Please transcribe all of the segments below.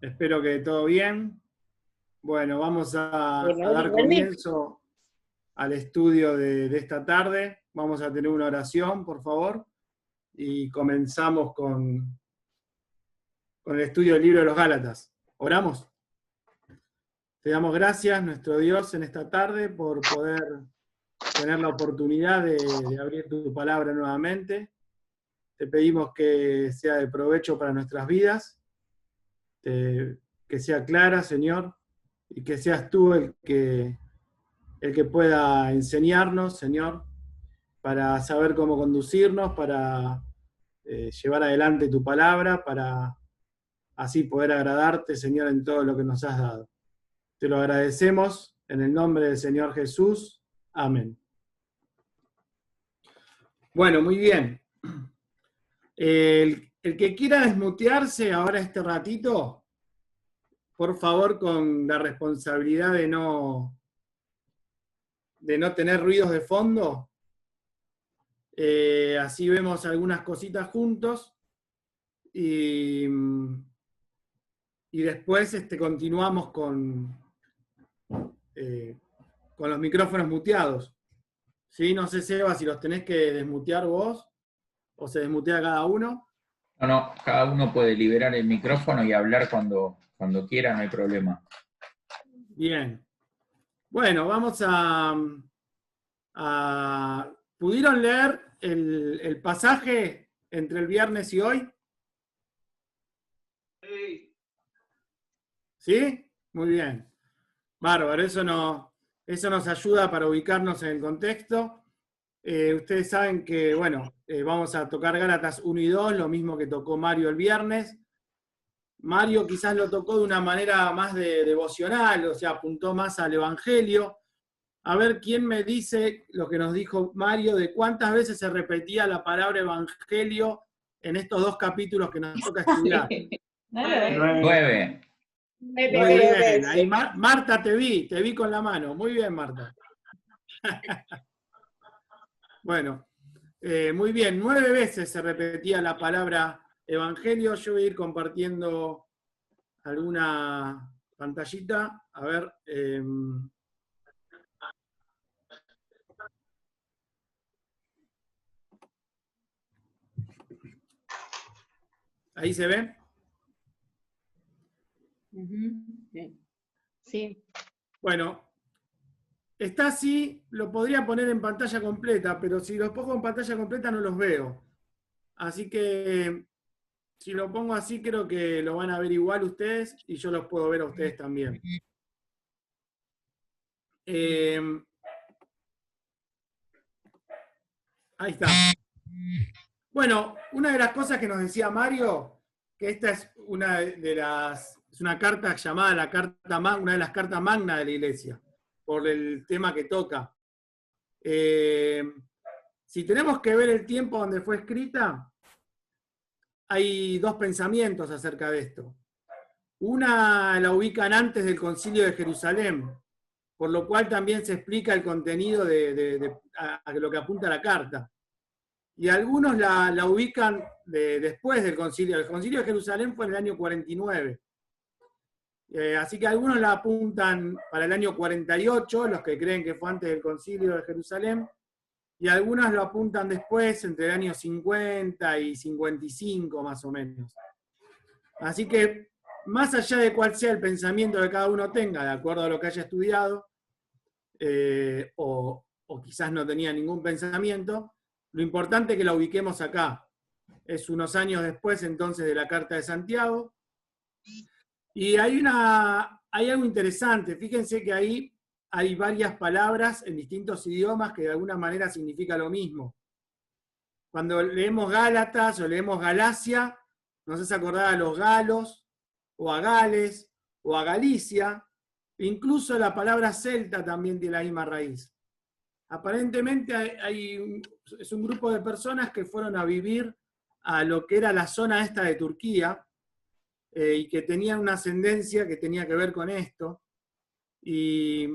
Espero que todo bien. Bueno, vamos a dar Igualmente. comienzo al estudio de esta tarde. Vamos a tener una oración, por favor, y comenzamos con el estudio del libro de los Gálatas. ¿Oramos? Te damos gracias, nuestro Dios, en esta tarde por poder tener la oportunidad de abrir tu palabra nuevamente. Te pedimos que sea de provecho para nuestras vidas, que sea clara, Señor, y que seas tú el que pueda enseñarnos, Señor, para saber cómo conducirnos, para llevar adelante tu palabra, para así poder agradarte, Señor, en todo lo que nos has dado. Te lo agradecemos en el nombre del Señor Jesús. Amén. Bueno, muy bien. El que quiera desmutearse ahora este ratito, por favor, con la responsabilidad de no tener ruidos de fondo. Así vemos algunas cositas juntos y después continuamos con los micrófonos muteados. ¿Sí? No sé, Seba, si los tenés que desmutear vos o se desmutea cada uno. No, cada uno puede liberar el micrófono y hablar cuando quiera, no hay problema. Bien. Bueno, vamos ¿pudieron leer el pasaje entre el viernes y hoy? ¿Sí? Muy bien. Bárbaro, eso nos ayuda para ubicarnos en el contexto. Ustedes saben que, bueno, vamos a tocar Gálatas 1 y 2, lo mismo que tocó Mario el viernes. Mario quizás lo tocó de una manera más devocional, o sea, apuntó más al Evangelio. A ver, ¿quién me dice lo que nos dijo Mario de cuántas veces se repetía la palabra Evangelio en estos dos capítulos que nos toca estudiar? 9. Muy bien, ahí Marta te vi con la mano. Muy bien, Marta. Bueno, muy bien, 9 veces se repetía la palabra Evangelio. Yo voy a ir compartiendo alguna pantallita. A ver. ¿Ahí se ve? Sí. Bueno, está así, lo podría poner en pantalla completa, pero si los pongo en pantalla completa no los veo. Así que si lo pongo así creo que lo van a ver igual ustedes y yo los puedo ver a ustedes también. Ahí está. Bueno, una de las cosas que nos decía Mario, que esta es es una carta llamada una de las cartas magna de la Iglesia, por el tema que toca. Si tenemos que ver el tiempo donde fue escrita, hay dos pensamientos acerca de esto. Una la ubican antes del Concilio de Jerusalén, por lo cual también se explica el contenido a lo que apunta la carta. Y algunos la ubican después del concilio. El concilio de Jerusalén fue en el año 49. Así que algunos la apuntan para el año 48, los que creen que fue antes del concilio de Jerusalén, y algunos lo apuntan después, entre el año 50 y 55 más o menos. Así que, más allá de cuál sea el pensamiento que cada uno tenga, de acuerdo a lo que haya estudiado, o quizás no tenía ningún pensamiento, lo importante es que la ubiquemos acá. Es unos años después entonces de la Carta de Santiago. Y hay algo interesante. Fíjense que ahí hay varias palabras en distintos idiomas que de alguna manera significan lo mismo. Cuando leemos Gálatas o leemos Galacia, nos hace acordar a los galos, o a Gales, o a Galicia. Incluso la palabra celta también tiene la misma raíz. Aparentemente es un grupo de personas que fueron a vivir a lo que era la zona esta de Turquía y que tenían una ascendencia que tenía que ver con esto. Y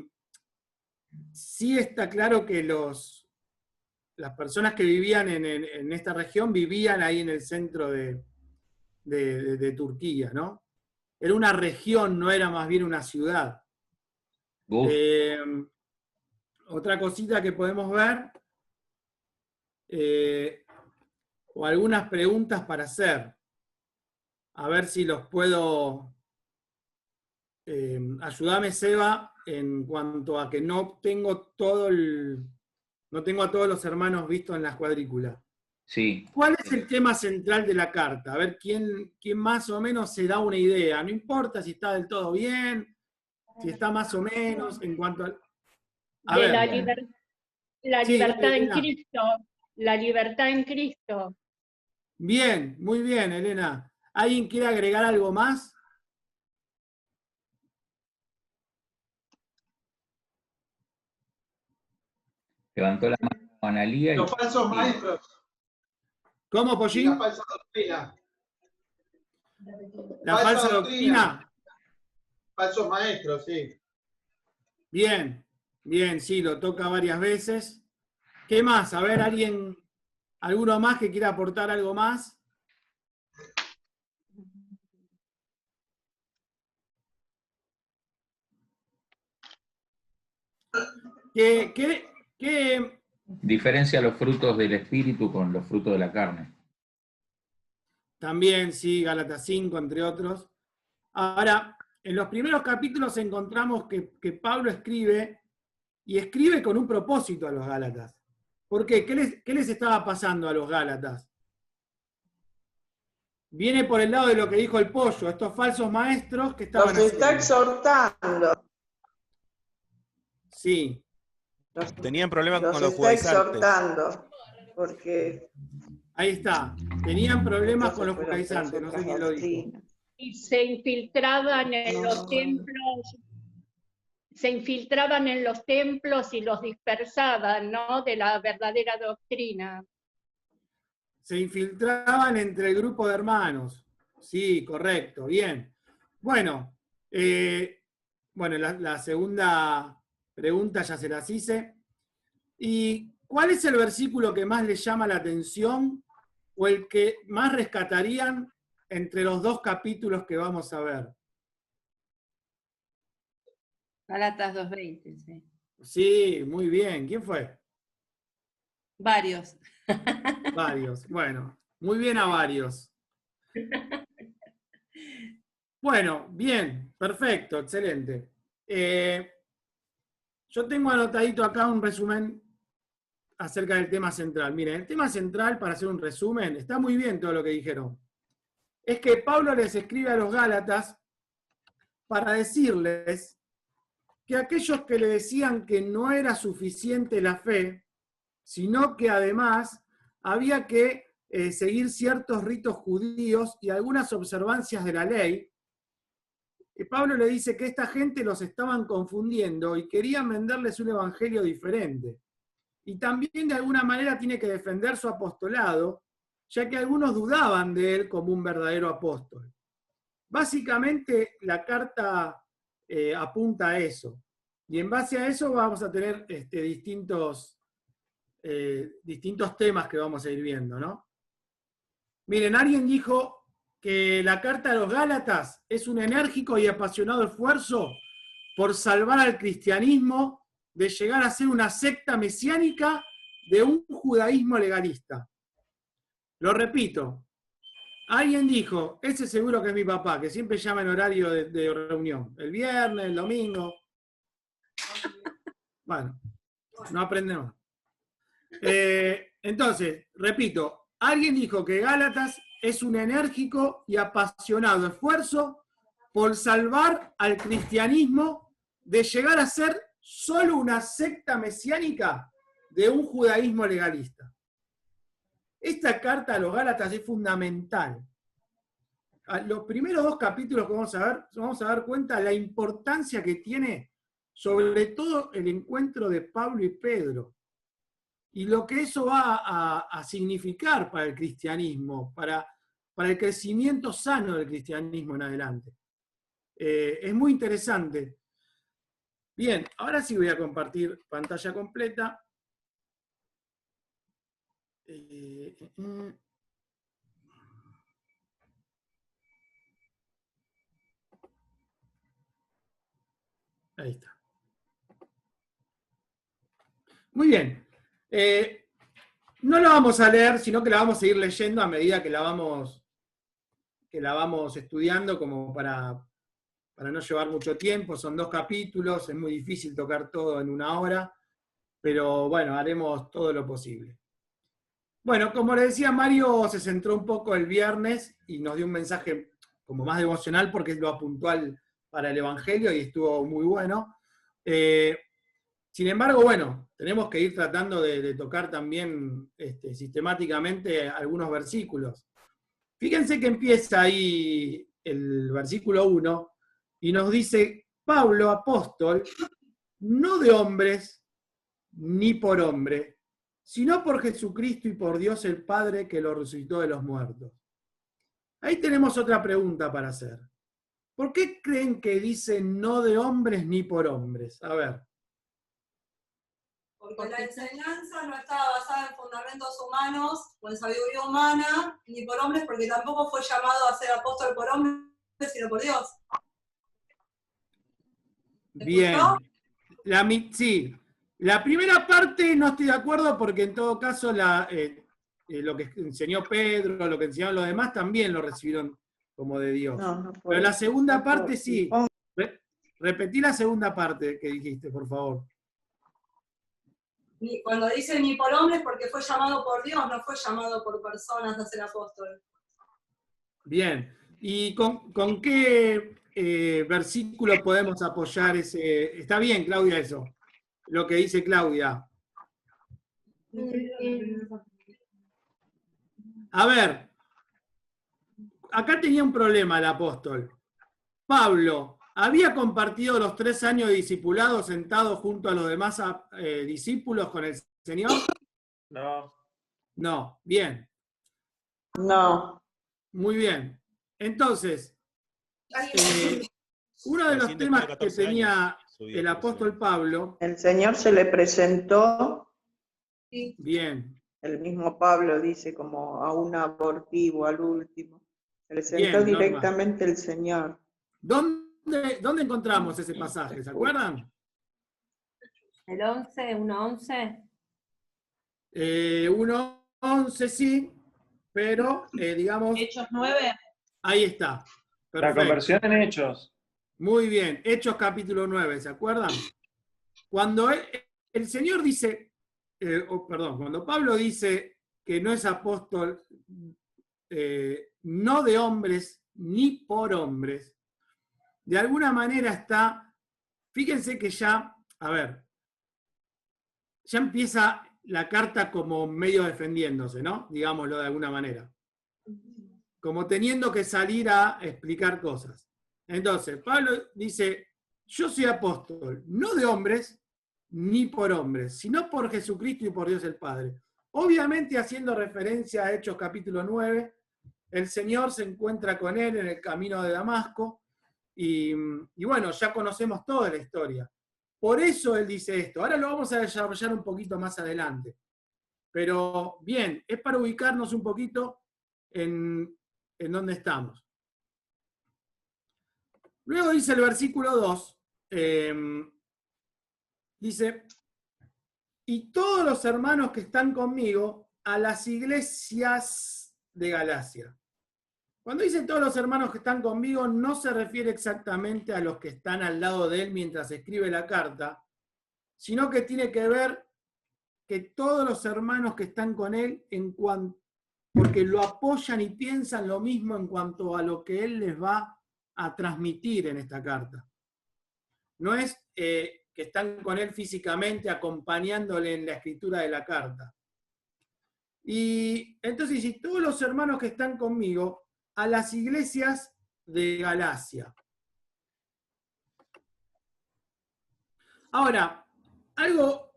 sí está claro que las personas que vivían en esta región vivían ahí en el centro de Turquía, ¿no? era una región, no era más bien una ciudad. Otra cosita que podemos ver, o algunas preguntas para hacer. A ver si los puedo... ayúdame, Seba, en cuanto a que no tengo no tengo a todos los hermanos vistos en las cuadrículas. Sí. ¿Cuál es el tema central de la carta? A ver quién más o menos se da una idea. No importa si está del todo bien, si está más o menos en cuanto a... De la Sí, dale, libertad en Elena. Cristo. La libertad en Cristo. Bien, muy bien, Elena. ¿Alguien quiere agregar algo más? Levantó la mano Analía. Los falsos maestros. ¿Cómo, Y Pollín? la falsa doctrina. ¿La falsa doctrina? Falsos maestros, sí. Bien, bien, sí, lo toca varias veces. ¿Qué más? A ver, ¿alguno más que quiera aportar algo más? ¿Qué Diferencia los frutos del espíritu con los frutos de la carne. También, sí, Gálatas 5, entre otros. Ahora, en los primeros capítulos encontramos que Pablo escribe, y escribe con un propósito a los Gálatas. ¿Por qué? ¿Qué les estaba pasando a los Gálatas? Viene por el lado de lo que dijo el Pollo, estos falsos maestros que estaban Los está haciendo. exhortando. Sí. Tenían problemas con los está judaizantes. exhortando, porque... Ahí está. Tenían problemas con los judaizantes, no sé quién lo dijo. Y se infiltraban en los templos. Se infiltraban en los templos y los dispersaban, ¿no? De la verdadera doctrina. Se infiltraban entre el grupo de hermanos. Sí, correcto, bien. Bueno, la segunda pregunta ya se las hice. ¿Y cuál es el versículo que más les llama la atención o el que más rescatarían entre los dos capítulos que vamos a ver? Gálatas 2:20, sí. Sí, muy bien. ¿Quién fue? Varios. Varios. Bueno, muy bien a varios. Bueno, bien, perfecto, excelente. Yo tengo anotadito acá un resumen acerca del tema central. Miren, el tema central, para hacer un resumen, está muy bien todo lo que dijeron. Es que Pablo les escribe a los Gálatas para decirles que aquellos que le decían que no era suficiente la fe, sino que además había que seguir ciertos ritos judíos y algunas observancias de la ley, Pablo le dice que esta gente los estaban confundiendo y querían venderles un evangelio diferente. Y también de alguna manera tiene que defender su apostolado, ya que algunos dudaban de él como un verdadero apóstol. Básicamente la carta apunta a eso. Y en base a eso vamos a tener distintos temas que vamos a ir viendo, ¿no? Miren, alguien dijo que la carta de los Gálatas es un enérgico y apasionado esfuerzo por salvar al cristianismo de llegar a ser una secta mesiánica de un judaísmo legalista. Lo repito, alguien dijo, ese seguro que es mi papá, que siempre llama en horario de reunión, el viernes, el domingo. Bueno, no aprendemos. Entonces, repito, alguien dijo que Gálatas es un enérgico y apasionado esfuerzo por salvar al cristianismo de llegar a ser solo una secta mesiánica de un judaísmo legalista. Esta carta a los Gálatas es fundamental. Los primeros dos capítulos que vamos a dar cuenta de la importancia que tiene, sobre todo el encuentro de Pablo y Pedro, y lo que eso va a significar para el cristianismo, para el crecimiento sano del cristianismo en adelante. Es muy interesante. Bien, ahora sí voy a compartir pantalla completa. Ahí está. Muy bien. No la vamos a leer, sino que la vamos a ir leyendo a medida que la vamos estudiando, como para no llevar mucho tiempo. Son 2 capítulos, es muy difícil tocar todo en 1 hora, pero bueno, haremos todo lo posible. Bueno, como le decía, Mario se centró un poco el viernes y nos dio un mensaje como más devocional porque es lo puntual para el Evangelio y estuvo muy bueno. Sin embargo, bueno, tenemos que ir tratando de tocar también sistemáticamente algunos versículos. Fíjense que empieza ahí el versículo 1 y nos dice, Pablo, apóstol, no de hombres ni por hombre, sino por Jesucristo y por Dios el Padre que lo resucitó de los muertos. Ahí tenemos otra pregunta para hacer. ¿Por qué creen que dice no de hombres ni por hombres? A ver. Porque la enseñanza no estaba basada en fundamentos humanos o en sabiduría humana, ni por hombres, porque tampoco fue llamado a ser apóstol por hombres, sino por Dios. Bien. Sí. La primera parte no estoy de acuerdo porque en todo caso lo que enseñó Pedro, lo que enseñaron los demás también lo recibieron como de Dios. No Pero la segunda parte sí. Repetí la segunda parte que dijiste, por favor. Cuando dice ni por hombres, porque fue llamado por Dios, no fue llamado por personas a ser apóstol. Bien. ¿Y con qué versículo podemos apoyar ese? Está bien, Claudia, eso. Lo que dice Claudia. A ver, acá tenía un problema el apóstol. Pablo, ¿había compartido los 3 años de discipulado sentado junto a los demás discípulos con el Señor? No. No, bien. No. Muy bien. Entonces, uno de los temas que tenía el apóstol Pablo... El Señor se le presentó. Bien. El mismo Pablo dice como a un abortivo, al último. Se le sentó Bien, directamente el Señor. ¿Dónde encontramos ese pasaje? ¿Se acuerdan? El 11, 1:11. 1:11 sí, pero digamos... Hechos 9. Ahí está. Perfecto. La conversión en Hechos. Muy bien. Hechos capítulo 9, ¿se acuerdan? Cuando el Señor dice, cuando Pablo dice que no es apóstol, no de hombres ni por hombres, de alguna manera está, fíjense que ya, ya empieza la carta como medio defendiéndose, ¿no? Digámoslo de alguna manera. Como teniendo que salir a explicar cosas. Entonces, Pablo dice, yo soy apóstol, no de hombres ni por hombres, sino por Jesucristo y por Dios el Padre. Obviamente haciendo referencia a Hechos capítulo 9, el Señor se encuentra con él en el camino de Damasco, y bueno, ya conocemos toda la historia. Por eso él dice esto. Ahora lo vamos a desarrollar un poquito más adelante. Pero bien, es para ubicarnos un poquito en dónde estamos. Luego dice el versículo 2, dice, y todos los hermanos que están conmigo a las iglesias de Galacia. Cuando dice todos los hermanos que están conmigo, no se refiere exactamente a los que están al lado de él mientras escribe la carta, sino que tiene que ver que todos los hermanos que están con él, porque lo apoyan y piensan lo mismo en cuanto a lo que él les va a transmitir en esta carta. No es que están con él físicamente acompañándole en la escritura de la carta. Y entonces, si todos los hermanos que están conmigo, a las iglesias de Galacia. Ahora, algo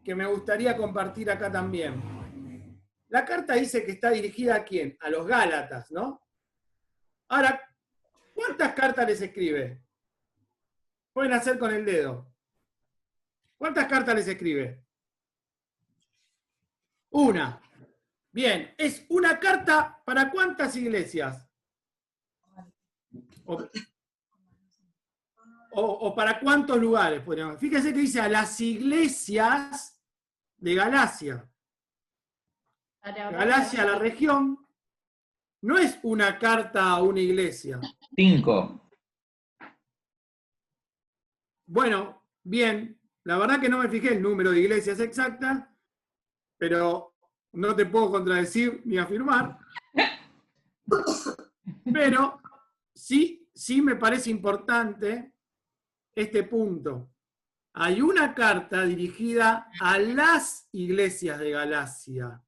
que me gustaría compartir acá también. La carta dice que está dirigida ¿a quién? A los Gálatas, ¿no? Ahora, ¿cuántas cartas les escribe? Pueden hacer con el dedo. ¿Cuántas cartas les escribe? Una. Bien, es una carta para ¿cuántas iglesias? o para cuántos lugares podríamos. Fíjense que dice a las iglesias de Galacia. Galacia, la región, no es una carta a una iglesia. 5. Bueno, bien, la verdad que no me fijé el número de iglesias exactas, pero no te puedo contradecir ni afirmar. Pero sí me parece importante este punto. Hay una carta dirigida a las iglesias de Galacia.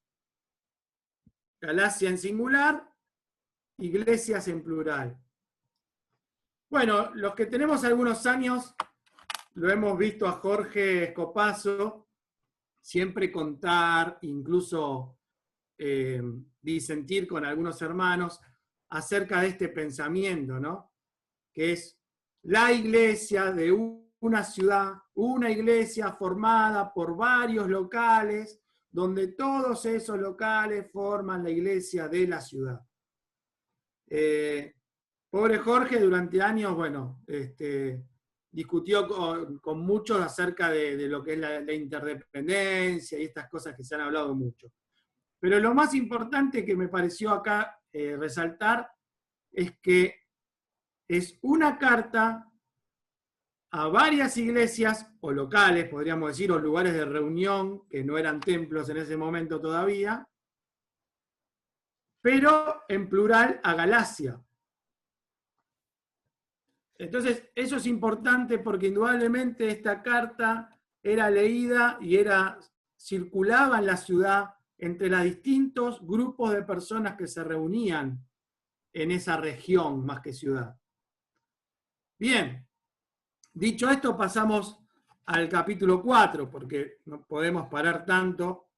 Galacia en singular, iglesias en plural. Bueno, los que tenemos algunos años, lo hemos visto a Jorge Escopazo, siempre contar, incluso disentir con algunos hermanos, acerca de este pensamiento, ¿no? Que es la iglesia de una ciudad, una iglesia formada por varios locales, donde todos esos locales forman la iglesia de la ciudad. Pobre Jorge, durante años, bueno, discutió con muchos acerca de lo que es la interdependencia y estas cosas que se han hablado mucho. Pero lo más importante que me pareció acá resaltar es que es una carta a varias iglesias, o locales, podríamos decir, o lugares de reunión, que no eran templos en ese momento todavía, pero en plural a Galacia. Entonces, eso es importante porque indudablemente esta carta era leída y circulaba en la ciudad entre los distintos grupos de personas que se reunían en esa región más que ciudad. Bien, dicho esto, pasamos al capítulo 4, porque no podemos parar tanto.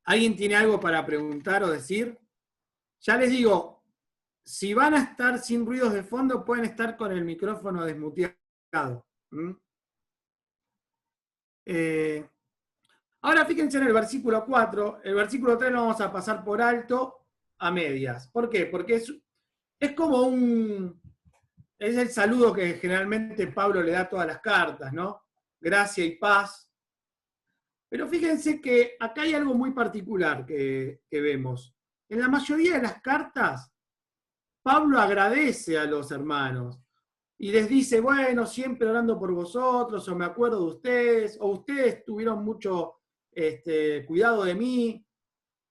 ¿Alguien tiene algo para preguntar o decir? Ya les digo, si van a estar sin ruidos de fondo, pueden estar con el micrófono desmuteado. Ahora fíjense en el versículo 4, el versículo 3 lo vamos a pasar por alto a medias. ¿Por qué? Porque es como es el saludo que generalmente Pablo le da a todas las cartas, ¿no? Gracia y paz. Pero fíjense que acá hay algo muy particular que vemos. En la mayoría de las cartas, Pablo agradece a los hermanos y les dice, bueno, siempre orando por vosotros, o me acuerdo de ustedes, o ustedes tuvieron mucho cuidado de mí.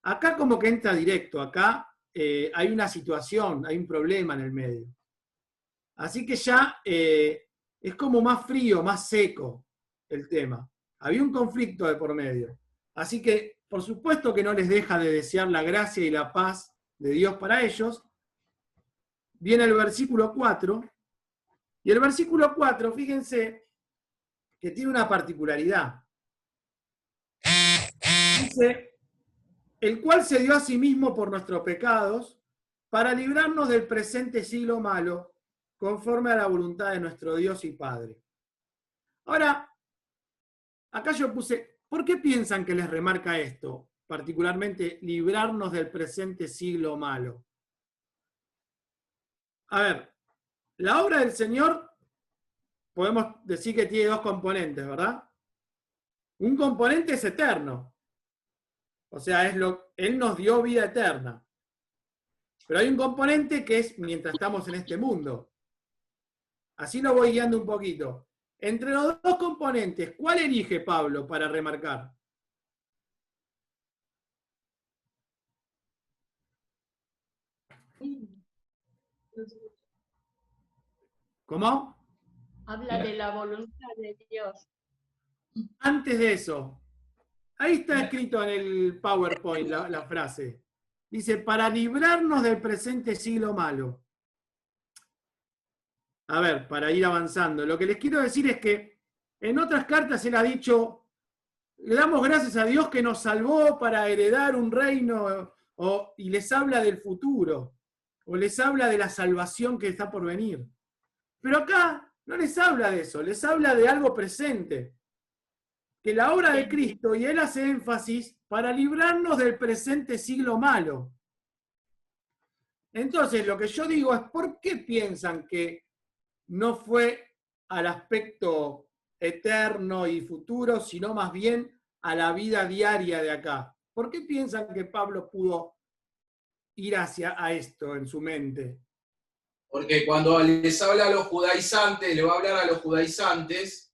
Acá como que entra directo, acá hay una situación, hay un problema en el medio. Así que ya es como más frío, más seco el tema. Había un conflicto de por medio. Así que, por supuesto que no les deja de desear la gracia y la paz de Dios para ellos. Viene el versículo 4, y el versículo 4, fíjense, que tiene una particularidad. Dice, el cual se dio a sí mismo por nuestros pecados, para librarnos del presente siglo malo, conforme a la voluntad de nuestro Dios y Padre. Ahora, acá yo puse, ¿por qué piensan que les remarca esto? Particularmente, librarnos del presente siglo malo. A ver, la obra del Señor, podemos decir que tiene dos componentes, ¿verdad? Un componente es eterno. O sea, Él nos dio vida eterna. Pero hay un componente que es mientras estamos en este mundo. Así lo voy guiando un poquito. Entre los dos componentes, ¿cuál elige Pablo para remarcar? ¿Cómo? Habla de la voluntad de Dios. Antes de eso, ahí está escrito en el PowerPoint la frase. Dice, para librarnos del presente siglo malo. A ver, para ir avanzando. Lo que les quiero decir es que en otras cartas él ha dicho, le damos gracias a Dios que nos salvó para heredar un reino, y les habla del futuro, o les habla de la salvación que está por venir. Pero acá no les habla de eso, les habla de algo presente. Que la obra de Cristo, y él hace énfasis, para librarnos del presente siglo malo. Entonces, lo que yo digo es, ¿por qué piensan que no fue al aspecto eterno y futuro, sino más bien a la vida diaria de acá. ¿Por qué piensan que Pablo pudo ir hacia a esto en su mente? Porque cuando les habla a los judaizantes, le va a hablar a los judaizantes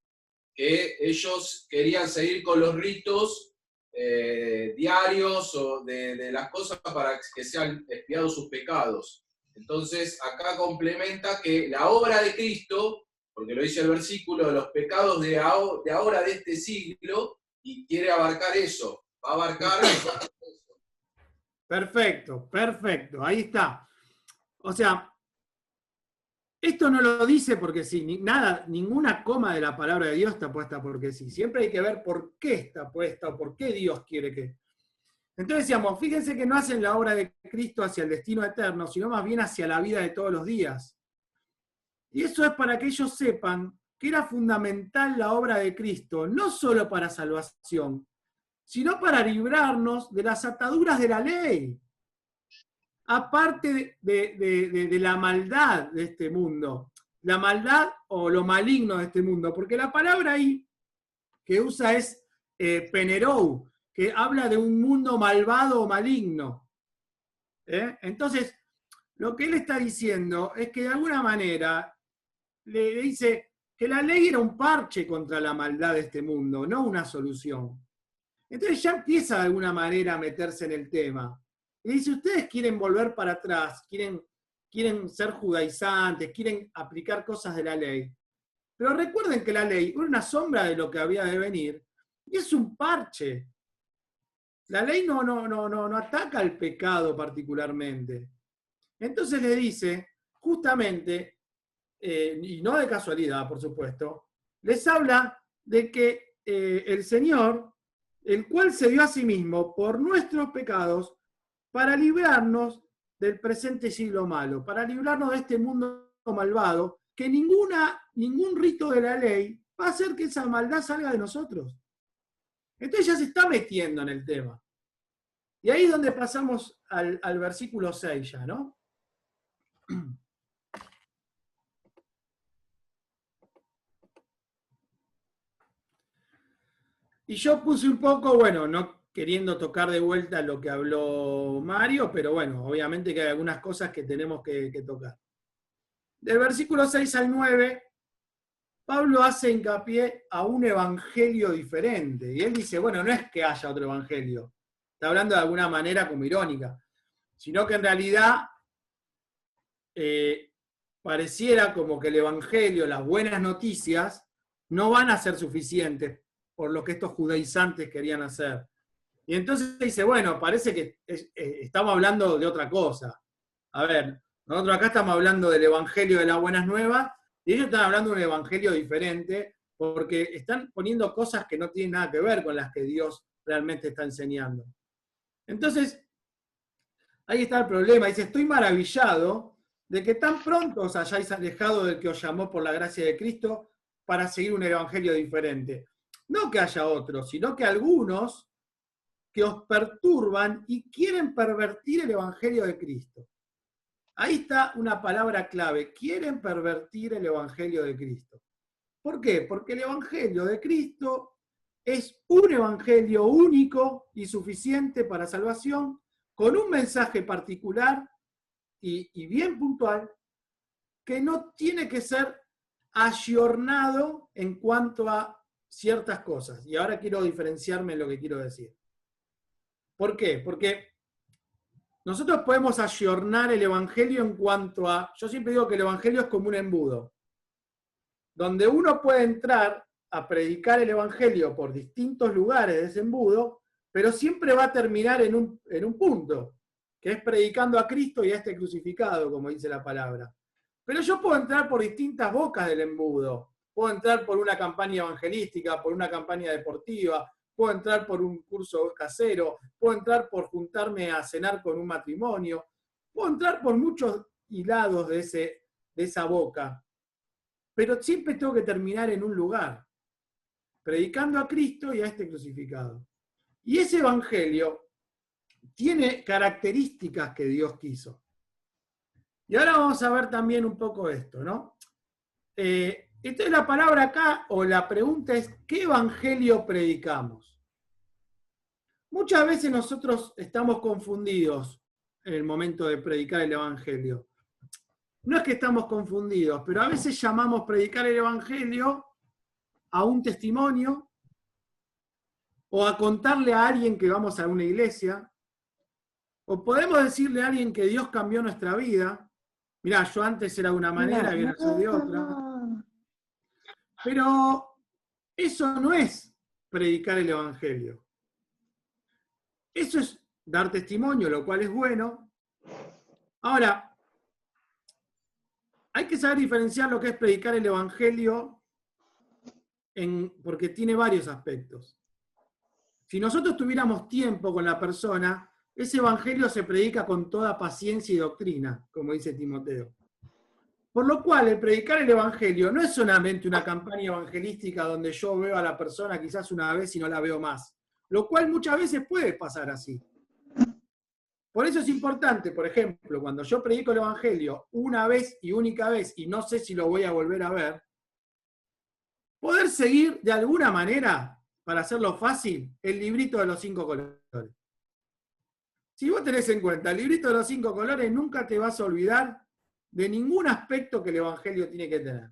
que ellos querían seguir con los ritos diarios o de las cosas para que sean expiados sus pecados. Entonces, acá complementa que la obra de Cristo, porque lo dice el versículo, de los pecados de ahora, de este siglo, y quiere abarcar eso. Va a abarcar eso. Perfecto, perfecto, ahí está. O sea, esto no lo dice porque sí, ninguna coma de la palabra de Dios está puesta porque sí. Siempre hay que ver por qué está puesta o por qué Dios quiere que. Entonces decíamos, fíjense que no hacen la obra de Cristo hacia el destino eterno, sino más bien hacia la vida de todos los días. Y eso es para que ellos sepan que era fundamental la obra de Cristo, no solo para salvación, sino para librarnos de las ataduras de la ley. Aparte de la maldad de este mundo, la maldad o lo maligno de este mundo, porque la palabra ahí que usa es penerou, que habla de un mundo malvado o maligno. Entonces, lo que él está diciendo es que de alguna manera le dice que la ley era un parche contra la maldad de este mundo, no una solución. Entonces ya empieza de alguna manera a meterse en el tema. Y dice, ustedes quieren volver para atrás, quieren ser judaizantes, quieren aplicar cosas de la ley. Pero recuerden que la ley era una sombra de lo que había de venir, y es un parche. La ley no ataca al pecado particularmente. Entonces le dice, justamente, y no de casualidad, por supuesto, les habla de que el Señor, el cual se dio a sí mismo por nuestros pecados, para librarnos del presente siglo malo, para librarnos de este mundo malvado, que ningún rito de la ley va a hacer que esa maldad salga de nosotros. Entonces ya se está metiendo en el tema. Y ahí es donde pasamos al versículo 6 ya, ¿no? Y yo puse un poco, bueno, no queriendo tocar de vuelta lo que habló Mario, pero bueno, obviamente que hay algunas cosas que tenemos que tocar. Del versículo 6 al 9, Pablo hace hincapié a un evangelio diferente. Y él dice, bueno, no es que haya otro evangelio. Está hablando de alguna manera como irónica. Sino que en realidad pareciera como que el evangelio, las buenas noticias, no van a ser suficientes por lo que estos judaizantes querían hacer. Y entonces dice, bueno, parece que estamos hablando de otra cosa. A ver, nosotros acá estamos hablando del evangelio de las buenas nuevas, y ellos están hablando de un evangelio diferente, porque están poniendo cosas que no tienen nada que ver con las que Dios realmente está enseñando. Entonces, ahí está el problema. Dice, estoy maravillado de que tan pronto os hayáis alejado del que os llamó por la gracia de Cristo para seguir un evangelio diferente. No que haya otros, sino que algunos que os perturban y quieren pervertir el evangelio de Cristo. Ahí está una palabra clave, quieren pervertir el evangelio de Cristo. ¿Por qué? Porque el evangelio de Cristo es un evangelio único y suficiente para salvación, con un mensaje particular y bien puntual, que no tiene que ser ayornado en cuanto a ciertas cosas. Y ahora quiero diferenciarme en lo que quiero decir. ¿Por qué? Porque nosotros podemos ayornar el evangelio en cuanto a... Yo siempre digo que el evangelio es como un embudo, donde uno puede entrar a predicar el evangelio por distintos lugares de ese embudo, pero siempre va a terminar en un punto, que es predicando a Cristo y a este crucificado, como dice la palabra. Pero yo puedo entrar por distintas bocas del embudo. Puedo entrar por una campaña evangelística, por una campaña deportiva, puedo entrar por un curso casero, puedo entrar por juntarme a cenar con un matrimonio, puedo entrar por muchos hilados de esa boca. Pero siempre tengo que terminar en un lugar, predicando a Cristo y a este crucificado. Y ese evangelio tiene características que Dios quiso. Y ahora vamos a ver también un poco esto, ¿no? Entonces la palabra acá, o la pregunta es, ¿qué evangelio predicamos? Muchas veces nosotros estamos confundidos en el momento de predicar el evangelio. No es que estamos confundidos, pero a veces llamamos predicar el evangelio a un testimonio o a contarle a alguien que vamos a una iglesia, o podemos decirle a alguien que Dios cambió nuestra vida. Mirá, yo antes era de una manera y ahora soy de otra. Pero eso no es predicar el evangelio. Eso es dar testimonio, lo cual es bueno. Ahora, hay que saber diferenciar lo que es predicar el evangelio porque tiene varios aspectos. Si nosotros tuviéramos tiempo con la persona, ese evangelio se predica con toda paciencia y doctrina, como dice Timoteo. Por lo cual, el predicar el evangelio no es solamente una campaña evangelística donde yo veo a la persona quizás una vez y no la veo más, lo cual muchas veces puede pasar así. Por eso es importante, por ejemplo, cuando yo predico el evangelio una vez y única vez y no sé si lo voy a volver a ver, poder seguir de alguna manera, para hacerlo fácil, el librito de los 5 colores. Si vos tenés en cuenta el librito de los 5 colores, nunca te vas a olvidar de ningún aspecto que el evangelio tiene que tener.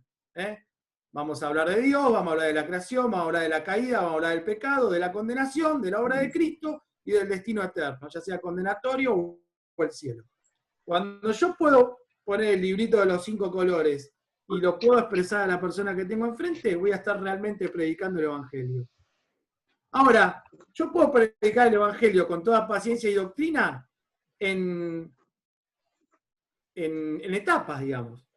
Vamos a hablar de Dios, vamos a hablar de la creación, vamos a hablar de la caída, vamos a hablar del pecado, de la condenación, de la obra de Cristo y del destino eterno, ya sea condenatorio o el cielo. Cuando yo puedo poner el librito de los 5 colores y lo puedo expresar a la persona que tengo enfrente, voy a estar realmente predicando el evangelio. Ahora, yo puedo predicar el evangelio con toda paciencia y doctrina en etapas, digamos.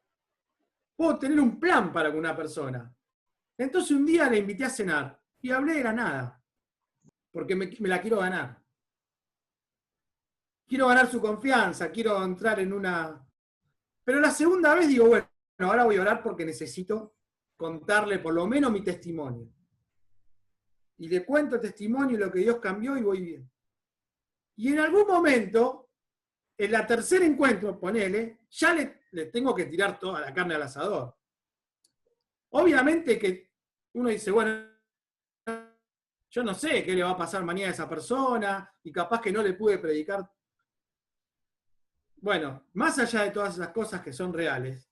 Puedo tener un plan para con una persona. Entonces un día la invité a cenar y hablé de la nada, porque me la quiero ganar. Quiero ganar su confianza, quiero entrar en una... Pero la segunda vez digo, bueno, ahora voy a orar porque necesito contarle por lo menos mi testimonio. Y le cuento el testimonio y lo que Dios cambió y voy bien. Y en algún momento, en la tercer encuentro, ponele, ya le tengo que tirar toda la carne al asador. Obviamente que uno dice, bueno, yo no sé qué le va a pasar mañana a esa persona, y capaz que no le pude predicar. Bueno, más allá de todas esas cosas que son reales,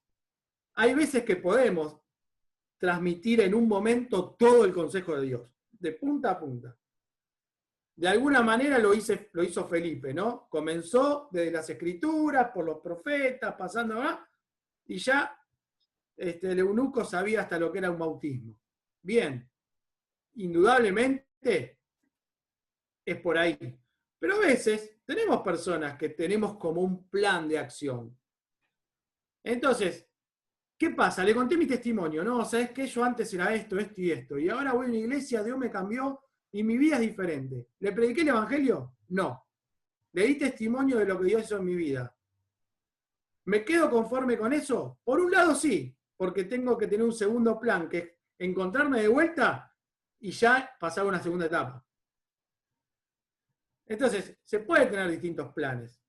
hay veces que podemos transmitir en un momento todo el consejo de Dios, de punta a punta. De alguna manera lo hizo Felipe, ¿no? Comenzó desde las Escrituras, por los profetas, pasando a... y ya el eunuco sabía hasta lo que era un bautismo. Bien, indudablemente es por ahí. Pero a veces tenemos personas que tenemos como un plan de acción. Entonces, ¿qué pasa? Le conté mi testimonio, ¿no? ¿Sabes qué? Yo antes era esto y esto, y ahora voy a una iglesia, Dios me cambió, y mi vida es diferente. ¿Le prediqué el evangelio? No. Le di testimonio de lo que Dios hizo en mi vida. ¿Me quedo conforme con eso? Por un lado sí, porque tengo que tener un segundo plan, que es encontrarme de vuelta y ya pasar a una segunda etapa. Entonces, se puede tener distintos planes.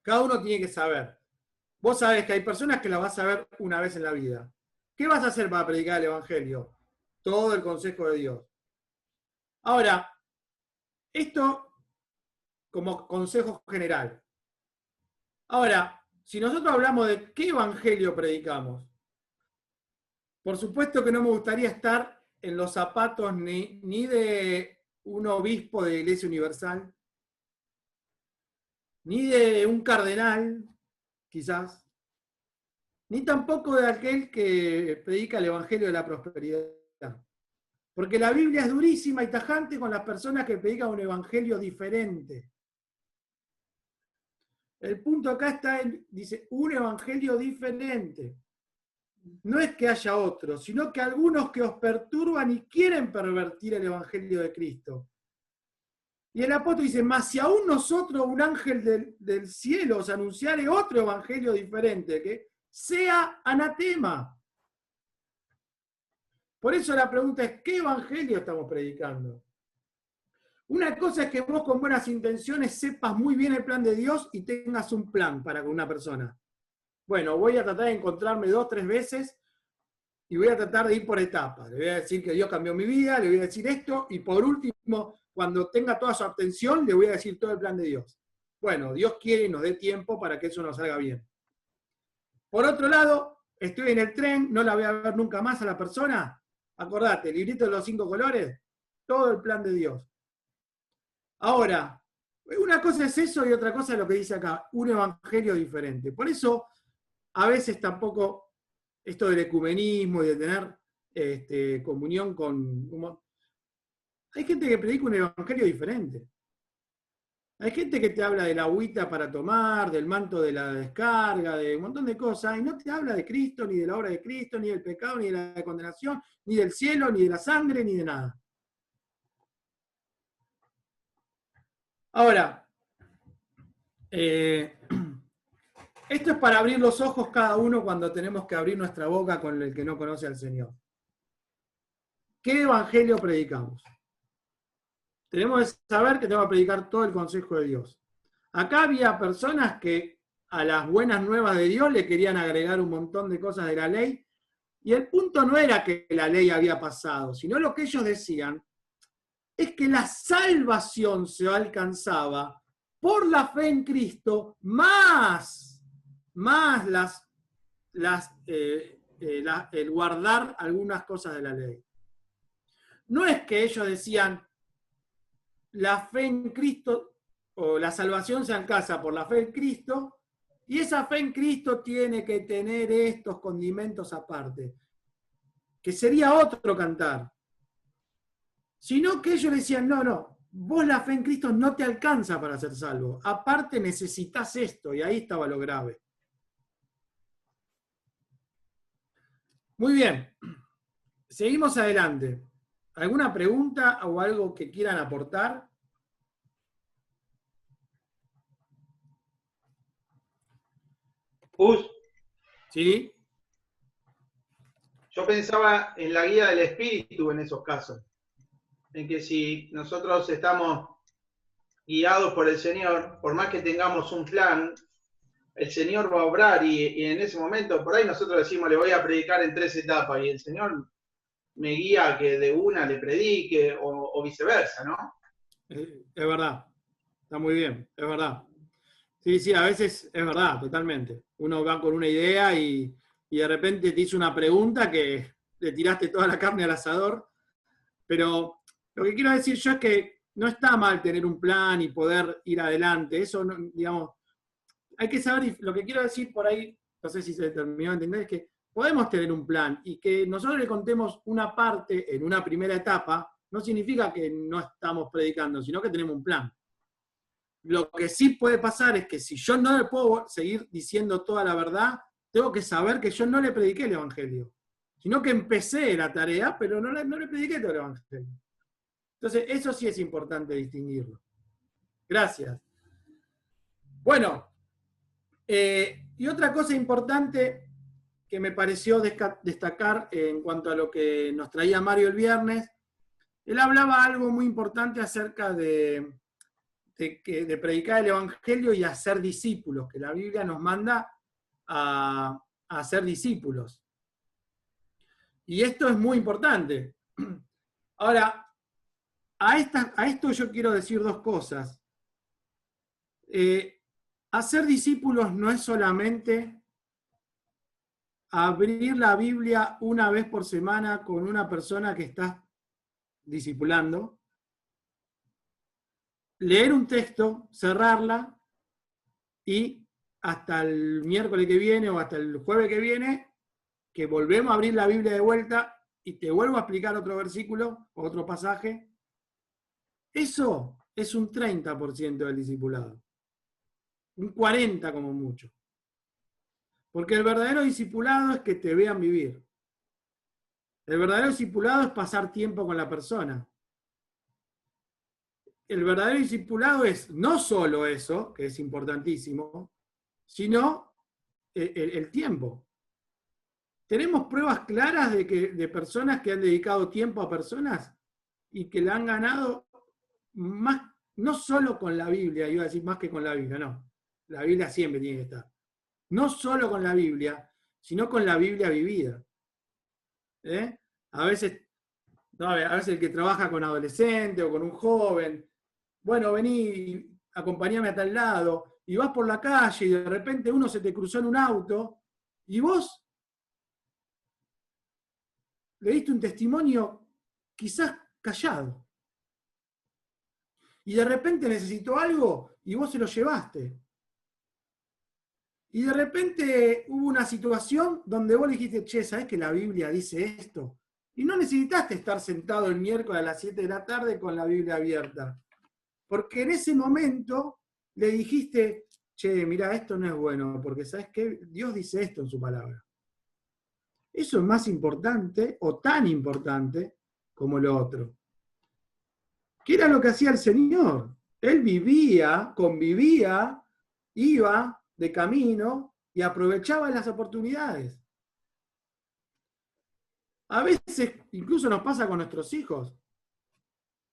Cada uno tiene que saber. Vos sabés que hay personas que la vas a ver una vez en la vida. ¿Qué vas a hacer para predicar el evangelio? Todo el consejo de Dios. Ahora, esto como consejo general. Ahora, si nosotros hablamos de qué evangelio predicamos, por supuesto que no me gustaría estar en los zapatos ni de un obispo de Iglesia Universal, ni de un cardenal, quizás, ni tampoco de aquel que predica el evangelio de la prosperidad. Porque la Biblia es durísima y tajante con las personas que predican un evangelio diferente. El punto acá está dice, un evangelio diferente. No es que haya otro, sino que algunos que os perturban y quieren pervertir el evangelio de Cristo. Y el apóstol dice, mas si aún nosotros, un ángel del cielo, os anunciare otro evangelio diferente, que sea anatema. Por eso la pregunta es, ¿qué evangelio estamos predicando? Una cosa es que vos con buenas intenciones sepas muy bien el plan de Dios y tengas un plan para con una persona. Bueno, voy a tratar de encontrarme 2 o 3 veces y voy a tratar de ir por etapas. Le voy a decir que Dios cambió mi vida, le voy a decir esto, y por último, cuando tenga toda su atención, le voy a decir todo el plan de Dios. Bueno, Dios quiere y nos dé tiempo para que eso nos salga bien. Por otro lado, estoy en el tren, no la voy a ver nunca más a la persona. Acordate, el librito de los 5 colores, todo el plan de Dios. Ahora, una cosa es eso y otra cosa es lo que dice acá, un evangelio diferente. Por eso, a veces tampoco esto del ecumenismo y de tener comunión con... Hay gente que predica un evangelio diferente. Hay gente que te habla de la agüita para tomar, del manto de la descarga, de un montón de cosas, y no te habla de Cristo, ni de la obra de Cristo, ni del pecado, ni de la condenación, ni del cielo, ni de la sangre, ni de nada. Ahora, esto es para abrir los ojos cada uno cuando tenemos que abrir nuestra boca con el que no conoce al Señor. ¿Qué evangelio predicamos? Tenemos que saber que tenemos que predicar todo el consejo de Dios. Acá había personas que a las buenas nuevas de Dios le querían agregar un montón de cosas de la ley, y el punto no era que la ley había pasado, sino lo que ellos decían es que la salvación se alcanzaba por la fe en Cristo, más el guardar algunas cosas de la ley. No es que ellos decían, la fe en Cristo, o la salvación se alcanza por la fe en Cristo, y esa fe en Cristo tiene que tener estos condimentos aparte, que sería otro cantar. Sino que ellos decían, no, vos la fe en Cristo no te alcanza para ser salvo, aparte necesitas esto, y ahí estaba lo grave. Muy bien, seguimos adelante. ¿Alguna pregunta o algo que quieran aportar? ¿Sí? Yo pensaba en la guía del Espíritu en esos casos. En que si nosotros estamos guiados por el Señor, por más que tengamos un plan, el Señor va a obrar y en ese momento, por ahí nosotros decimos, le voy a predicar en 3 etapas y el Señor me guía a que de una le predique o viceversa, ¿no? Es verdad, está muy bien, es verdad. Sí, a veces es verdad, totalmente. Uno va con una idea y de repente te hizo una pregunta que le tiraste toda la carne al asador, pero lo que quiero decir yo es que no está mal tener un plan y poder ir adelante. Eso, no, digamos, hay que saber, lo que quiero decir por ahí, no sé si se terminó de entender, es que podemos tener un plan y que nosotros le contemos una parte en una primera etapa, no significa que no estamos predicando, sino que tenemos un plan. Lo que sí puede pasar es que si yo no le puedo seguir diciendo toda la verdad, tengo que saber que yo no le prediqué el Evangelio, sino que empecé la tarea, pero no le prediqué todo el Evangelio. Entonces, eso sí es importante distinguirlo. Gracias. Bueno, y otra cosa importante que me pareció destacar en cuanto a lo que nos traía Mario el viernes, él hablaba algo muy importante acerca de predicar el Evangelio y hacer discípulos, que la Biblia nos manda a hacer discípulos. Y esto es muy importante. Ahora, a esto yo quiero decir 2 cosas. Hacer discípulos no es solamente abrir la Biblia una vez por semana con una persona que estás discipulando, leer un texto, cerrarla, y hasta el miércoles que viene o hasta el jueves que viene, que volvemos a abrir la Biblia de vuelta y te vuelvo a explicar otro versículo o otro pasaje. Eso es un 30% del discipulado. Un 40% como mucho. Porque el verdadero discipulado es que te vean vivir. El verdadero discipulado es pasar tiempo con la persona. El verdadero discipulado es no solo eso, que es importantísimo, sino el tiempo. Tenemos pruebas claras de personas que han dedicado tiempo a personas y que la han ganado más, no solo con la Biblia, iba a decir más que con la Biblia, no. La Biblia siempre tiene que estar. No solo con la Biblia, sino con la Biblia vivida. ¿eh? A veces el que trabaja con adolescente o con un joven, bueno, vení, acompáñame a tal lado, y vas por la calle y de repente uno se te cruzó en un auto y vos le diste un testimonio quizás callado. Y de repente necesitó algo y vos se lo llevaste. Y de repente hubo una situación donde vos le dijiste, che, ¿sabés que la Biblia dice esto? Y no necesitaste estar sentado el miércoles a las 7 de la tarde con la Biblia abierta. Porque en ese momento le dijiste, che, mira, esto no es bueno, porque ¿sabés qué? Dios dice esto en su palabra. Eso es más importante, o tan importante, como lo otro. ¿Qué era lo que hacía el Señor? Él vivía, convivía, iba de camino y aprovechaba las oportunidades. A veces, incluso nos pasa con nuestros hijos,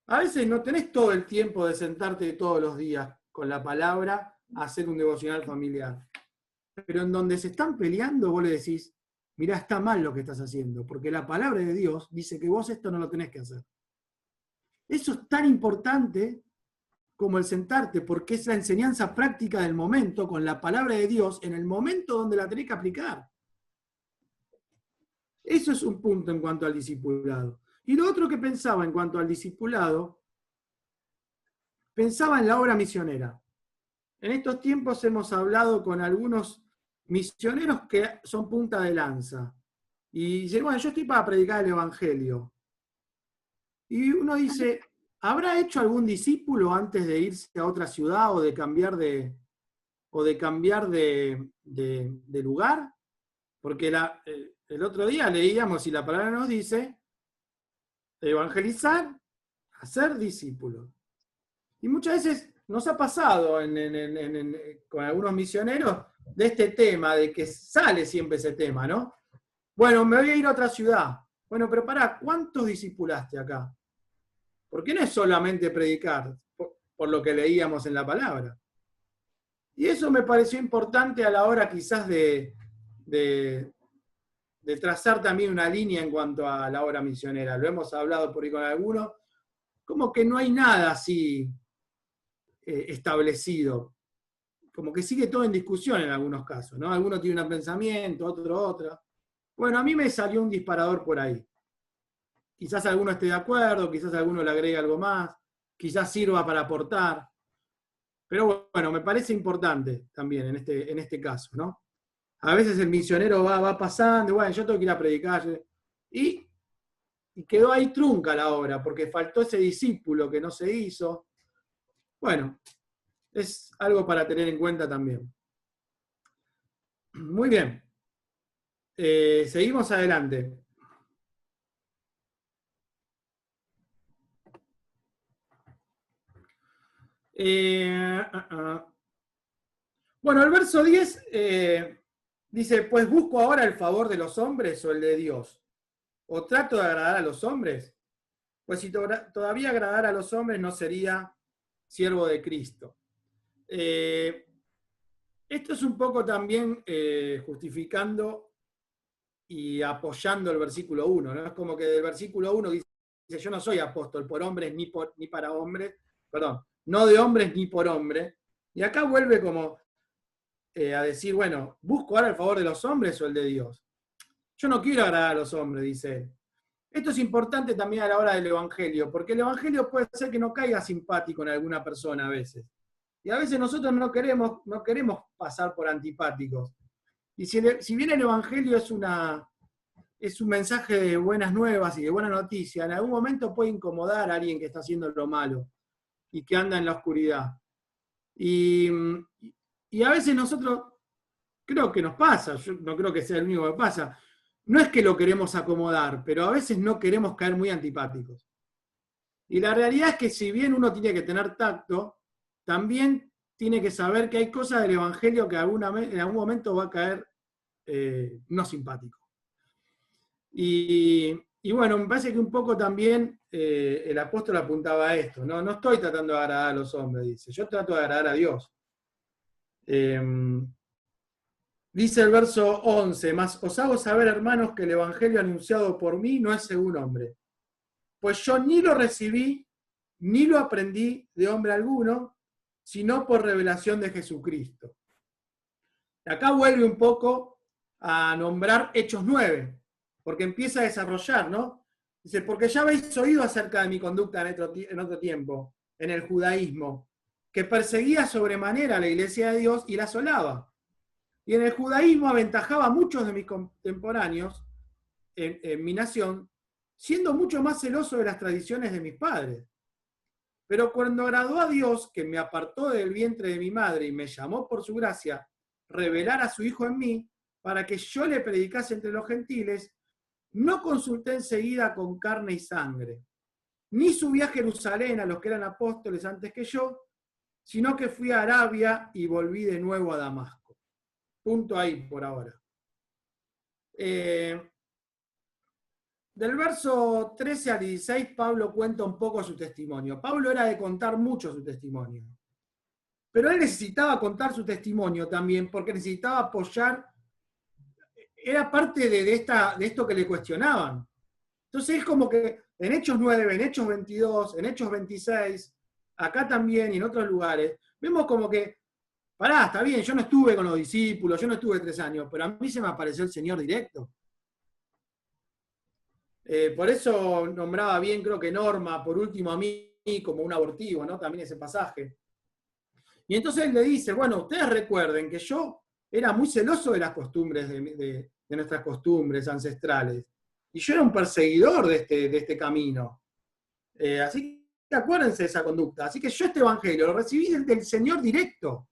a veces no tenés todo el tiempo de sentarte todos los días con la palabra a hacer un devocional familiar. Pero en donde se están peleando, vos le decís, mirá, está mal lo que estás haciendo, porque la palabra de Dios dice que vos esto no lo tenés que hacer. Eso es tan importante como el sentarte, porque es la enseñanza práctica del momento con la palabra de Dios en el momento donde la tenés que aplicar. Eso es un punto en cuanto al discipulado. Y lo otro que pensaba en cuanto al discipulado, pensaba en la obra misionera. En estos tiempos hemos hablado con algunos misioneros que son punta de lanza. Y dicen, bueno, yo estoy para predicar el Evangelio. Y uno dice, ¿habrá hecho algún discípulo antes de irse a otra ciudad o de cambiar de lugar? Porque el otro día leíamos, y la palabra nos dice, evangelizar, hacer discípulos. Y muchas veces nos ha pasado con algunos misioneros de este tema, de que sale siempre ese tema, ¿no? Bueno, me voy a ir a otra ciudad. Bueno, pero pará, ¿cuántos discipulaste acá? Porque no es solamente predicar, por lo que leíamos en la palabra. Y eso me pareció importante a la hora quizás de trazar también una línea en cuanto a la obra misionera. Lo hemos hablado por ahí con algunos, como que no hay nada así establecido. Como que sigue todo en discusión en algunos casos, ¿no? Algunos tienen un pensamiento, otro. Bueno, a mí me salió un disparador por ahí. Quizás alguno esté de acuerdo, quizás alguno le agregue algo más, quizás sirva para aportar. Pero bueno, me parece importante también en este caso, ¿no? A veces el misionero va pasando, bueno, yo tengo que ir a predicar, y quedó ahí trunca la obra, porque faltó ese discípulo que no se hizo. Bueno, es algo para tener en cuenta también. Muy bien. Seguimos adelante. Bueno, el verso 10 dice, pues busco ahora el favor de los hombres o el de Dios. ¿O trato de agradar a los hombres? Pues si todavía agradara a los hombres no sería siervo de Cristo. Esto es un poco también justificando y apoyando el versículo 1, ¿no? Es como que del versículo 1 dice, yo no soy apóstol por hombres ni para hombres, perdón, no de hombres ni por hombres. Y acá vuelve como a decir, bueno, ¿busco ahora el favor de los hombres o el de Dios? Yo no quiero agradar a los hombres, dice él. Esto es importante también a la hora del Evangelio, porque el Evangelio puede ser que no caiga simpático en alguna persona a veces. Y a veces nosotros no queremos pasar por antipáticos. Y si bien el Evangelio es un mensaje de buenas nuevas y de buena noticia, en algún momento puede incomodar a alguien que está haciendo lo malo y que anda en la oscuridad. Y a veces nosotros, creo que nos pasa, yo no creo que sea el único que pasa, no es que lo queremos acomodar, pero a veces no queremos caer muy antipáticos. Y la realidad es que si bien uno tiene que tener tacto, también tiene que saber que hay cosas del Evangelio que en algún momento va a caer no simpático. Y bueno, me parece que un poco también el apóstol apuntaba a esto, ¿no? No estoy tratando de agradar a los hombres, dice, yo trato de agradar a Dios. Dice el verso 11, mas os hago saber, hermanos, que el evangelio anunciado por mí no es según hombre. Pues yo ni lo recibí, ni lo aprendí de hombre alguno, sino por revelación de Jesucristo. Acá vuelve un poco a nombrar Hechos 9, porque empieza a desarrollar, ¿no? Dice, porque ya habéis oído acerca de mi conducta en otro tiempo, en el judaísmo, que perseguía sobremanera a la iglesia de Dios y la asolaba. Y en el judaísmo aventajaba a muchos de mis contemporáneos en mi nación, siendo mucho más celoso de las tradiciones de mis padres. Pero cuando agradó a Dios, que me apartó del vientre de mi madre y me llamó por su gracia, revelar a su Hijo en mí, para que yo le predicase entre los gentiles, no consulté enseguida con carne y sangre, ni subí a Jerusalén a los que eran apóstoles antes que yo, sino que fui a Arabia y volví de nuevo a Damasco. Punto ahí por ahora. Del verso 13 al 16, Pablo cuenta un poco su testimonio. Pablo era de contar mucho su testimonio. Pero él necesitaba contar su testimonio también, porque necesitaba apoyar, era parte de esto que le cuestionaban. Entonces es como que en Hechos 9, en Hechos 22, en Hechos 26, acá también y en otros lugares, vemos como que, pará, está bien, yo no estuve con los discípulos, yo no estuve 3 años, pero a mí se me apareció el Señor directo. Por eso nombraba bien, creo que Norma, por último a mí, como un abortivo, ¿no? También ese pasaje. Y entonces él le dice, bueno, ustedes recuerden que yo era muy celoso de las costumbres, de nuestras costumbres ancestrales. Y yo era un perseguidor de este camino. Así que acuérdense de esa conducta. Así que yo este evangelio lo recibí del Señor directo.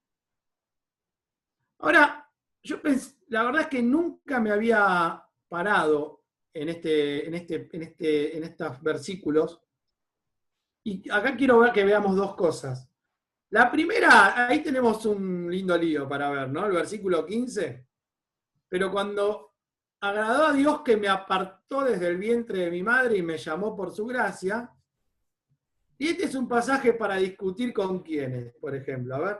Ahora, yo pensé, la verdad es que nunca me había parado en estos versículos. Y acá quiero ver que veamos 2 cosas. La primera, ahí tenemos un lindo lío para ver, ¿no? El versículo 15. Pero cuando agradó a Dios que me apartó desde el vientre de mi madre y me llamó por su gracia. Y este es un pasaje para discutir con quiénes, por ejemplo. A ver.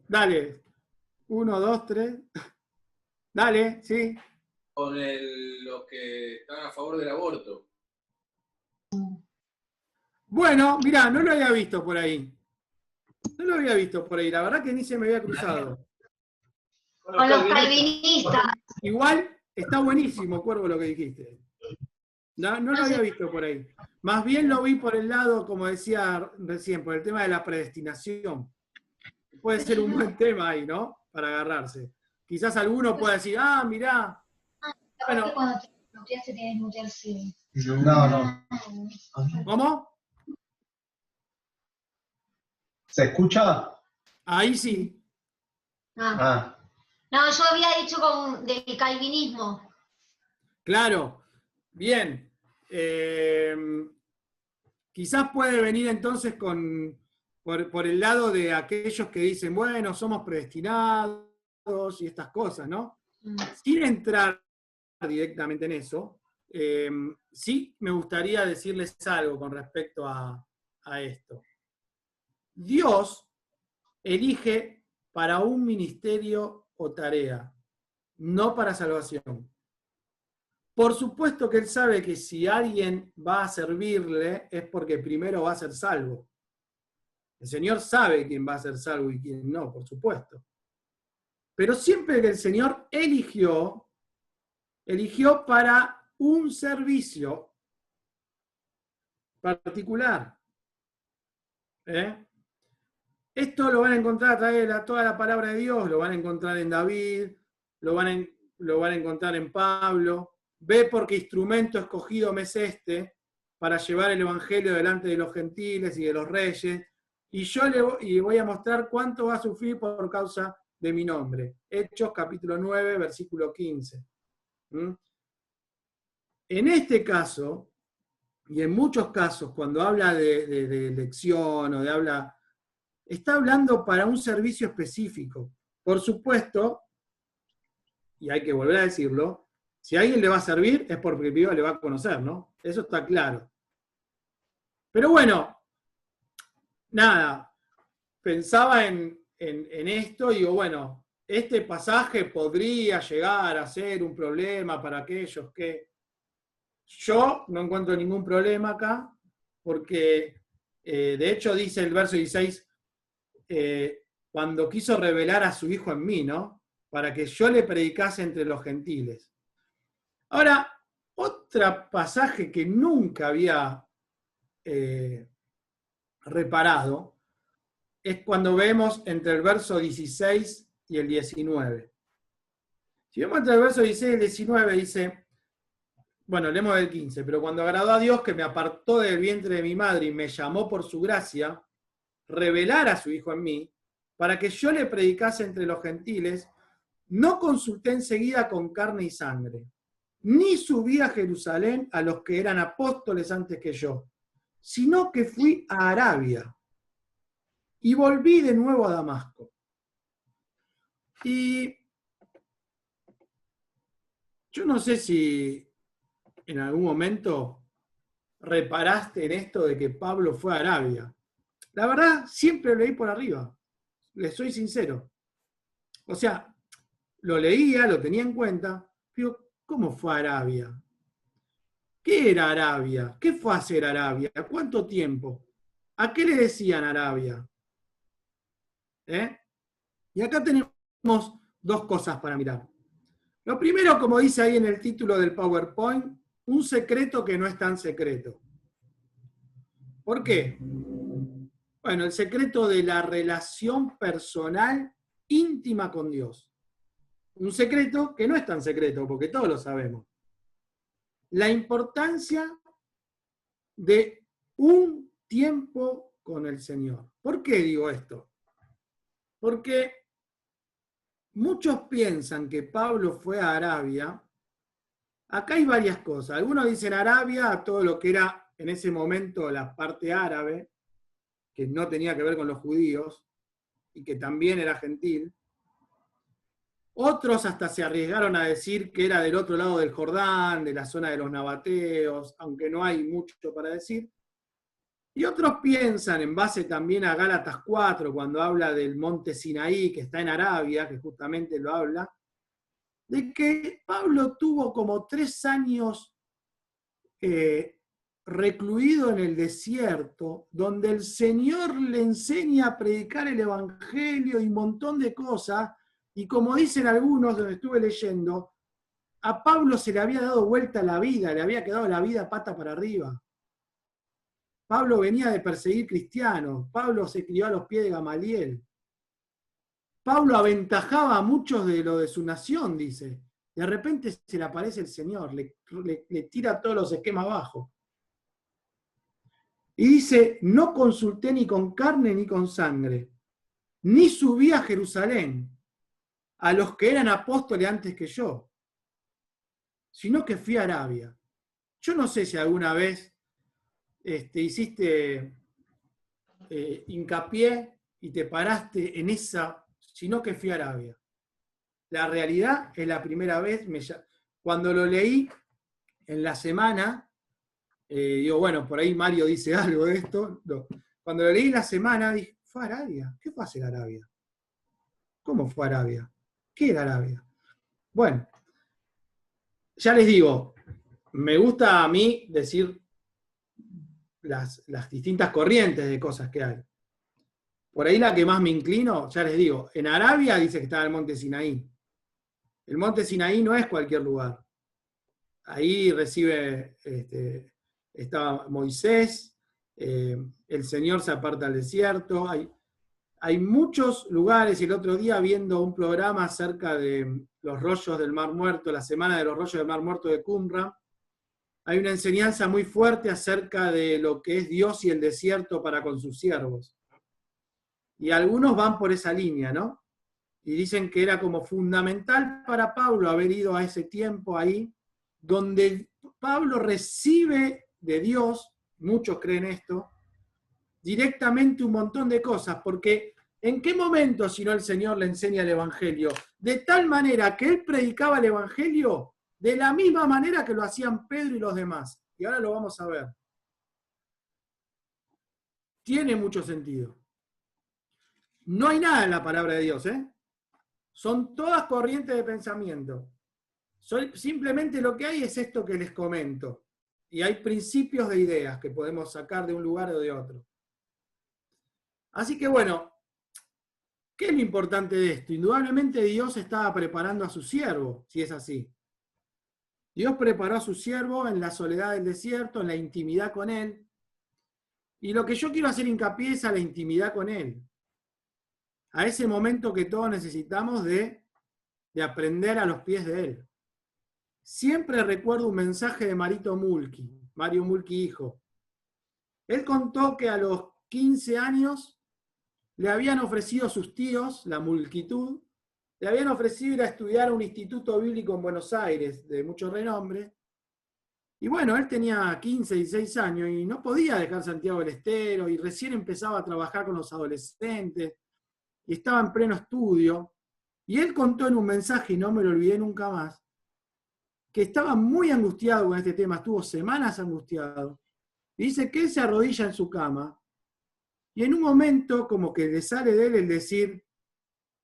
Dale. 1, 2, 3. Dale, sí. Con los que están a favor del aborto. Bueno, mirá, no lo había visto por ahí. No lo había visto por ahí. La verdad que ni se me había cruzado. Con los calvinistas. Igual está buenísimo, Cuervo, lo que dijiste. No lo había visto por ahí. Más bien lo vi por el lado, como decía recién, por el tema de la predestinación. Puede ser un buen tema ahí, ¿no? Para agarrarse. Quizás alguno pueda decir, mirá. Bueno. Cuando te muteas te tienes que mutear, sí. No. ¿Cómo? ¿Se escucha? Ahí sí. No, yo había dicho del calvinismo. Claro. Bien. Quizás puede venir entonces por el lado de aquellos que dicen, bueno, somos predestinados y estas cosas, ¿no? Sin entrar directamente en eso, sí me gustaría decirles algo con respecto a esto. Dios elige para un ministerio o tarea, no para salvación. Por supuesto que Él sabe que si alguien va a servirle es porque primero va a ser salvo. El Señor sabe quién va a ser salvo y quién no, por supuesto. Pero siempre que el Señor eligió para un servicio particular. Esto lo van a encontrar a través de toda la palabra de Dios, lo van a encontrar en David, lo van a encontrar en Pablo. Ve porque instrumento escogido me es este para llevar el evangelio delante de los gentiles y de los reyes, y yo le voy a mostrar cuánto va a sufrir por causa de mi nombre. Hechos capítulo 9, versículo 15. En este caso, y en muchos casos, cuando habla de elección o está hablando para un servicio específico. Por supuesto, y hay que volver a decirlo, si a alguien le va a servir es porque primero le va a conocer, ¿no? Eso está claro. Pero bueno, nada, pensaba en esto y digo, bueno, este pasaje podría llegar a ser un problema para aquellos que... Yo no encuentro ningún problema acá, porque de hecho dice el verso 16, cuando quiso revelar a su Hijo en mí, ¿no? Para que yo le predicase entre los gentiles. Ahora, otro pasaje que nunca había reparado es cuando vemos entre el verso 16 y el 19. Si vemos entre el verso 16 y el 19, dice, bueno, leemos el 15, pero cuando agradó a Dios que me apartó del vientre de mi madre y me llamó por su gracia, revelar a su Hijo en mí, para que yo le predicase entre los gentiles, no consulté enseguida con carne y sangre, ni subí a Jerusalén a los que eran apóstoles antes que yo, sino que fui a Arabia y volví de nuevo a Damasco. Y yo no sé si en algún momento reparaste en esto de que Pablo fue a Arabia. La verdad, siempre lo leí por arriba, les soy sincero. O sea, lo leía, lo tenía en cuenta, pero ¿cómo fue a Arabia? ¿Qué era Arabia? ¿Qué fue a hacer Arabia? ¿Cuánto tiempo? ¿A qué le decían Arabia? Y acá tenemos dos cosas para mirar. Lo primero, como dice ahí en el título del PowerPoint, un secreto que no es tan secreto. ¿Por qué? Bueno, el secreto de la relación personal íntima con Dios. Un secreto que no es tan secreto, porque todos lo sabemos. La importancia de un tiempo con el Señor. ¿Por qué digo esto? Porque muchos piensan que Pablo fue a Arabia. Acá hay varias cosas. Algunos dicen Arabia a todo lo que era en ese momento la parte árabe, que no tenía que ver con los judíos, y que también era gentil. Otros hasta se arriesgaron a decir que era del otro lado del Jordán, de la zona de los nabateos, aunque no hay mucho para decir. Y otros piensan, en base también a Gálatas 4, cuando habla del monte Sinaí, que está en Arabia, que justamente lo habla, de que Pablo tuvo como 3 años recluido en el desierto, donde el Señor le enseña a predicar el Evangelio y un montón de cosas, y como dicen algunos, donde estuve leyendo, a Pablo se le había dado vuelta la vida, le había quedado la vida pata para arriba. Pablo venía de perseguir cristianos, Pablo se crió a los pies de Gamaliel. Pablo aventajaba a muchos de lo de su nación, dice. De repente se le aparece el Señor, le tira todos los esquemas abajo. Y dice, no consulté ni con carne ni con sangre, ni subí a Jerusalén, a los que eran apóstoles antes que yo, sino que fui a Arabia. Yo no sé si alguna vez hiciste hincapié y te paraste en esa, sino que fui a Arabia. La realidad es la primera vez, cuando lo leí en la semana, digo, bueno, por ahí Mario dice algo de esto. No. Cuando lo leí en la semana, dije, ¿fue a Arabia? ¿Qué fue a hacer Arabia? ¿Cómo fue a Arabia? ¿Qué era Arabia? Bueno, ya les digo, me gusta a mí decir las distintas corrientes de cosas que hay. Por ahí la que más me inclino, ya les digo, en Arabia dice que estaba el monte Sinaí. El monte Sinaí no es cualquier lugar. Ahí estaba Moisés, el Señor se aparta al desierto, hay muchos lugares, y el otro día viendo un programa acerca de los rollos del Mar Muerto, la semana de los rollos del Mar Muerto de Qumran, hay una enseñanza muy fuerte acerca de lo que es Dios y el desierto para con sus siervos. Y algunos van por esa línea, ¿no? Y dicen que era como fundamental para Pablo haber ido a ese tiempo ahí, donde Pablo recibe de Dios, muchos creen esto, directamente un montón de cosas, porque ¿en qué momento si no el Señor le enseña el Evangelio? De tal manera que él predicaba el Evangelio de la misma manera que lo hacían Pedro y los demás. Y ahora lo vamos a ver. tiene mucho sentido. No hay nada en la palabra de Dios, ¿eh? Son todas corrientes de pensamiento. Simplemente lo que hay es esto que les comento. Y hay principios de ideas que podemos sacar de un lugar o de otro. Así que bueno, ¿qué es lo importante de esto? Indudablemente Dios estaba preparando a su siervo, si es así. Dios preparó a su siervo en la soledad del desierto, en la intimidad con él. Y lo que yo quiero hacer hincapié es a la intimidad con él. A ese momento que todos necesitamos de aprender a los pies de él. Siempre recuerdo un mensaje de Mario Mulki hijo. Él contó que a los 15 años le habían ofrecido a sus tíos, la multitud, le habían ofrecido ir a estudiar a un instituto bíblico en Buenos Aires, de mucho renombre. Y bueno, él tenía 15, 16 años y no podía dejar Santiago del Estero y recién empezaba a trabajar con los adolescentes y estaba en pleno estudio. Y él contó en un mensaje, y no me lo olvidé nunca más, que estaba muy angustiado con este tema, estuvo semanas angustiado. Y dice que él se arrodilla en su cama y en un momento como que le sale de él el decir,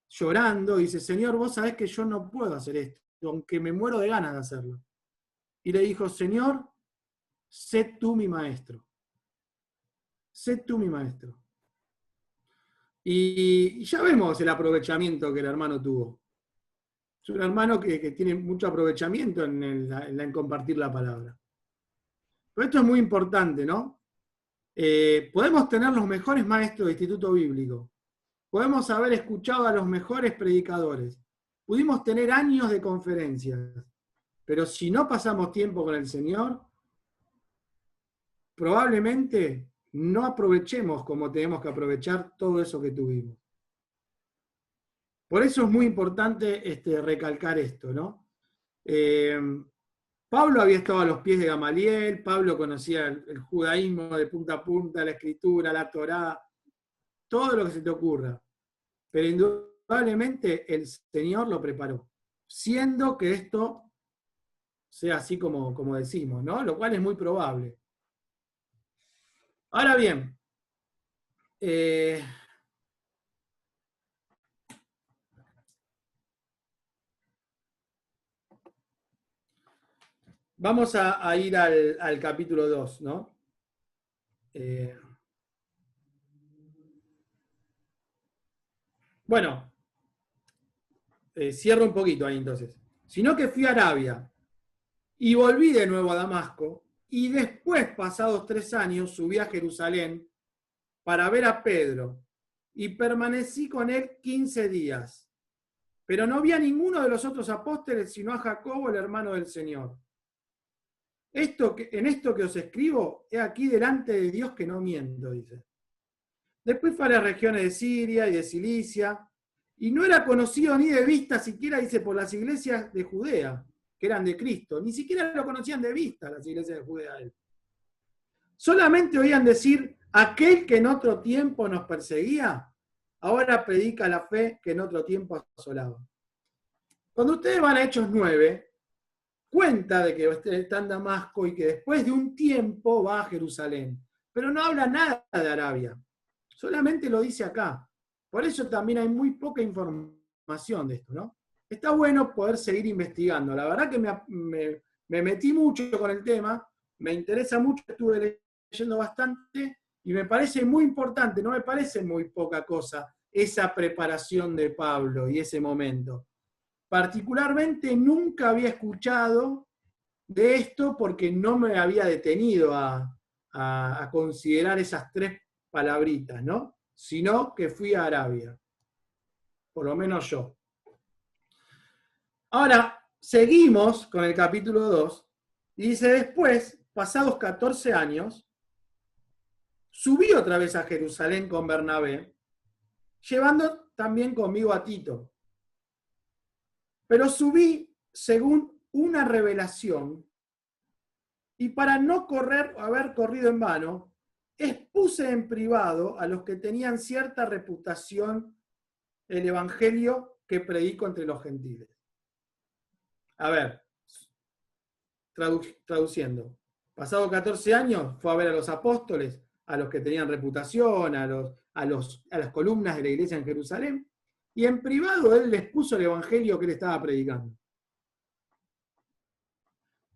llorando, dice, Señor, vos sabés que yo no puedo hacer esto, aunque me muero de ganas de hacerlo. Y le dijo, Señor, sé tú mi maestro. Sé tú mi maestro. Y ya vemos el aprovechamiento que el hermano tuvo. Es un hermano que tiene mucho aprovechamiento en compartir la palabra. Pero esto es muy importante, ¿no? Podemos tener los mejores maestros de instituto bíblico. Podemos haber escuchado a los mejores predicadores. Pudimos tener años de conferencias. Pero si no pasamos tiempo con el Señor, probablemente no aprovechemos como tenemos que aprovechar todo eso que tuvimos. Por eso es muy importante recalcar esto, ¿no? Pablo había estado a los pies de Gamaliel, Pablo conocía el judaísmo de punta a punta, la escritura, la Torá, todo lo que se te ocurra. Pero indudablemente el Señor lo preparó, siendo que esto sea así como decimos, ¿no? Lo cual es muy probable. Ahora bien, vamos a ir al capítulo 2, ¿no? Bueno, cierro un poquito ahí entonces. Sino que fui a Arabia y volví de nuevo a Damasco y después, pasados 3 años, subí a Jerusalén para ver a Pedro y permanecí con él 15 días. Pero no vi a ninguno de los otros apóstoles, sino a Jacobo, el hermano del Señor. En esto que os escribo, he aquí delante de Dios que no miento, dice. Después fue a las regiones de Siria y de Cilicia, y no era conocido ni de vista siquiera, dice, por las iglesias de Judea, que eran de Cristo. Ni siquiera lo conocían de vista las iglesias de Judea. Solamente oían decir, aquel que en otro tiempo nos perseguía, ahora predica la fe que en otro tiempo asolaba. Cuando ustedes van a Hechos 9, cuenta de que está en Damasco y que después de un tiempo va a Jerusalén. Pero no habla nada de Arabia. Solamente lo dice acá. Por eso también hay muy poca información de esto, ¿no? Está bueno poder seguir investigando. La verdad que me metí mucho con el tema, me interesa mucho, estuve leyendo bastante y me parece muy importante, no me parece muy poca cosa esa preparación de Pablo y ese momento. Particularmente nunca había escuchado de esto porque no me había detenido a considerar esas 3 palabritas, ¿no? Sino que fui a Arabia. Por lo menos yo. Ahora, seguimos con el capítulo 2, y dice, después, pasados 14 años, subí otra vez a Jerusalén con Bernabé, llevando también conmigo a Tito. Pero subí según una revelación, y para no haber corrido en vano, expuse en privado a los que tenían cierta reputación el evangelio que predico entre los gentiles. A ver, traduciendo. Pasado 14 años, fue a ver a los apóstoles, a los que tenían reputación, a las columnas de la iglesia en Jerusalén, y en privado él les puso el evangelio que él estaba predicando.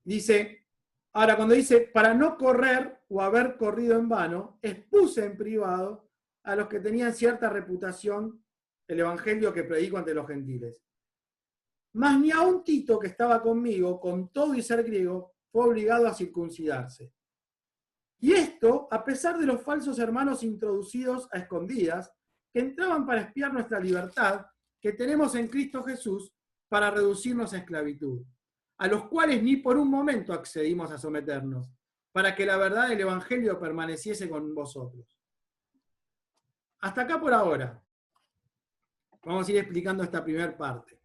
Dice, ahora cuando dice, para no correr o haber corrido en vano, expuse en privado a los que tenían cierta reputación el evangelio que predico ante los gentiles. Mas ni aun Tito, que estaba conmigo, con todo y ser griego, fue obligado a circuncidarse. Y esto, a pesar de los falsos hermanos introducidos a escondidas, que entraban para espiar nuestra libertad, que tenemos en Cristo Jesús, para reducirnos a esclavitud, a los cuales ni por un momento accedimos a someternos, para que la verdad del Evangelio permaneciese con vosotros. Hasta acá por ahora. Vamos a ir explicando esta primera parte.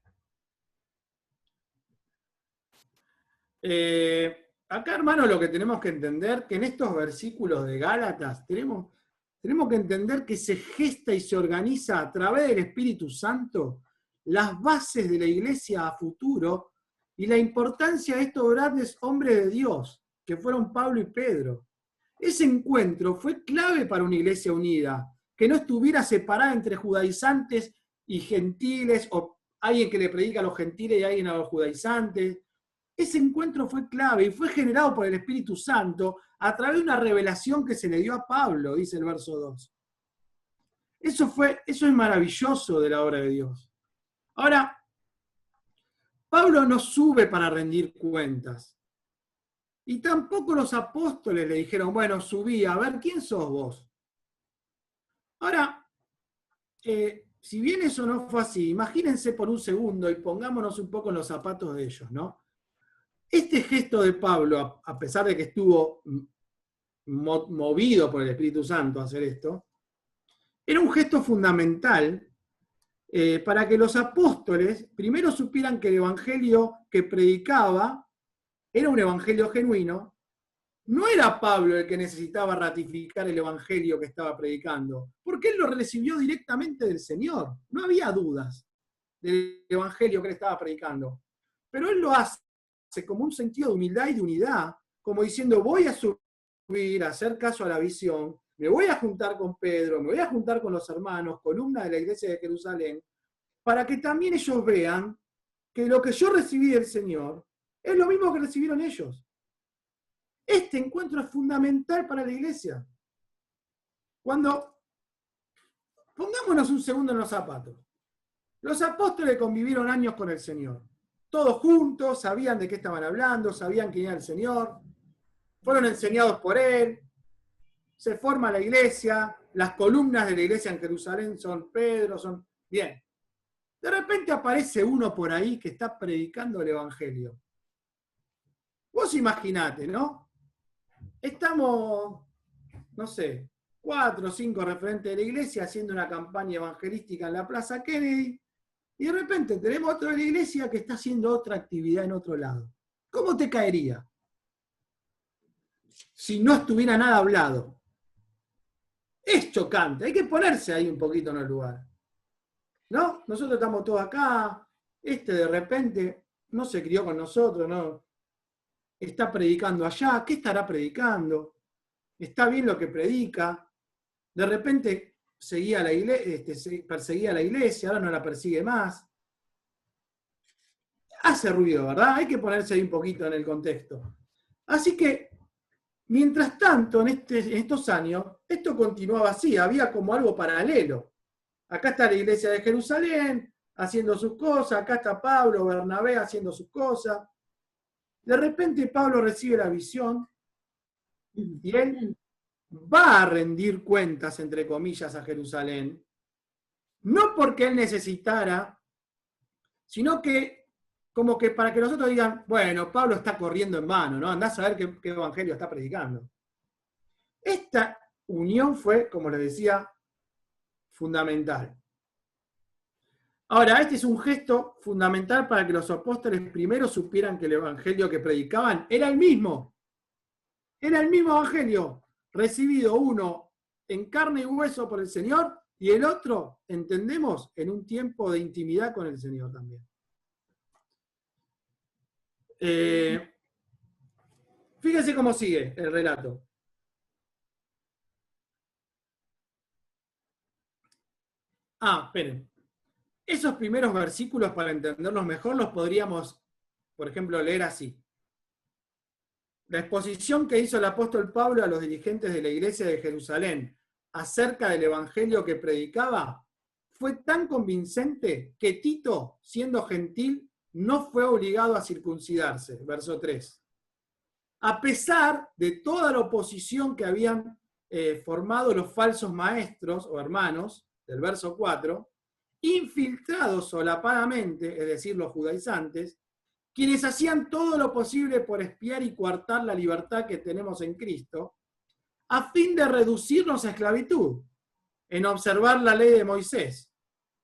Acá, hermano, lo que tenemos que entender, que en estos versículos de Gálatas, tenemos que entender que se gesta y se organiza a través del Espíritu Santo las bases de la iglesia a futuro y la importancia de estos grandes hombres de Dios, que fueron Pablo y Pedro. Ese encuentro fue clave para una iglesia unida, que no estuviera separada entre judaizantes y gentiles, o alguien que le predica a los gentiles y alguien a los judaizantes. Ese encuentro fue clave y fue generado por el Espíritu Santo a través de una revelación que se le dio a Pablo, dice el verso 2. Eso es maravilloso de la obra de Dios. Ahora, Pablo no sube para rendir cuentas. Y tampoco los apóstoles le dijeron, bueno, subí, a ver, ¿quién sos vos? Ahora, si bien eso no fue así, imagínense por un segundo y pongámonos un poco en los zapatos de ellos, ¿no? Este gesto de Pablo, a pesar de que estuvo movido por el Espíritu Santo a hacer esto, era un gesto fundamental para que los apóstoles primero supieran que el evangelio que predicaba era un evangelio genuino. No era Pablo el que necesitaba ratificar el evangelio que estaba predicando, porque él lo recibió directamente del Señor. No había dudas del evangelio que él estaba predicando. Pero él lo hace como un sentido de humildad y de unidad, como diciendo, voy a subir, a hacer caso a la visión, me voy a juntar con Pedro, me voy a juntar con los hermanos, columna de la iglesia de Jerusalén, para que también ellos vean que lo que yo recibí del Señor es lo mismo que recibieron ellos. Este encuentro es fundamental para la iglesia. Pongámonos un segundo en los zapatos. Los apóstoles convivieron años con el Señor. Todos juntos, sabían de qué estaban hablando, sabían quién era el Señor, fueron enseñados por Él, se forma la iglesia, las columnas de la iglesia en Jerusalén son Pedro, son... Bien. De repente aparece uno por ahí que está predicando el Evangelio. Vos imaginate, ¿no? Estamos, no sé, 4 o 5 referentes de la iglesia haciendo una campaña evangelística en la Plaza Kennedy, y de repente tenemos otro de la iglesia que está haciendo otra actividad en otro lado. ¿Cómo te caería? Si no estuviera nada hablado. Es chocante, hay que ponerse ahí un poquito en el lugar. ¿No? Nosotros estamos todos acá, de repente no se crió con nosotros, ¿no? Está predicando allá, ¿qué estará predicando? ¿Está bien lo que predica? De repente perseguía a la iglesia, ahora no la persigue más. Hace ruido, ¿verdad? Hay que ponerse ahí un poquito en el contexto. Así que, mientras tanto, en estos años, esto continuaba así, había como algo paralelo. Acá está la iglesia de Jerusalén haciendo sus cosas, acá está Pablo, Bernabé haciendo sus cosas. De repente Pablo recibe la visión y él va a rendir cuentas, entre comillas, a Jerusalén, no porque él necesitara, sino que como que para que nosotros digan, bueno, Pablo está corriendo en vano, ¿no? Andá a saber qué evangelio está predicando. Esta unión fue, como les decía, fundamental. Ahora, este es un gesto fundamental para que los apóstoles primero supieran que el evangelio que predicaban era el mismo. Era el mismo evangelio, recibido uno en carne y hueso por el Señor y el otro, entendemos, en un tiempo de intimidad con el Señor también. Fíjense cómo sigue el relato. Esperen. Esos primeros versículos, para entenderlos mejor, los podríamos, por ejemplo, leer así. La exposición que hizo el apóstol Pablo a los dirigentes de la iglesia de Jerusalén acerca del evangelio que predicaba fue tan convincente que Tito, siendo gentil, no fue obligado a circuncidarse. Verso 3. A pesar de toda la oposición que habían formado los falsos maestros o hermanos, del verso 4, infiltrados solapadamente, es decir, los judaizantes, quienes hacían todo lo posible por espiar y coartar la libertad que tenemos en Cristo, a fin de reducirnos a esclavitud, en observar la ley de Moisés.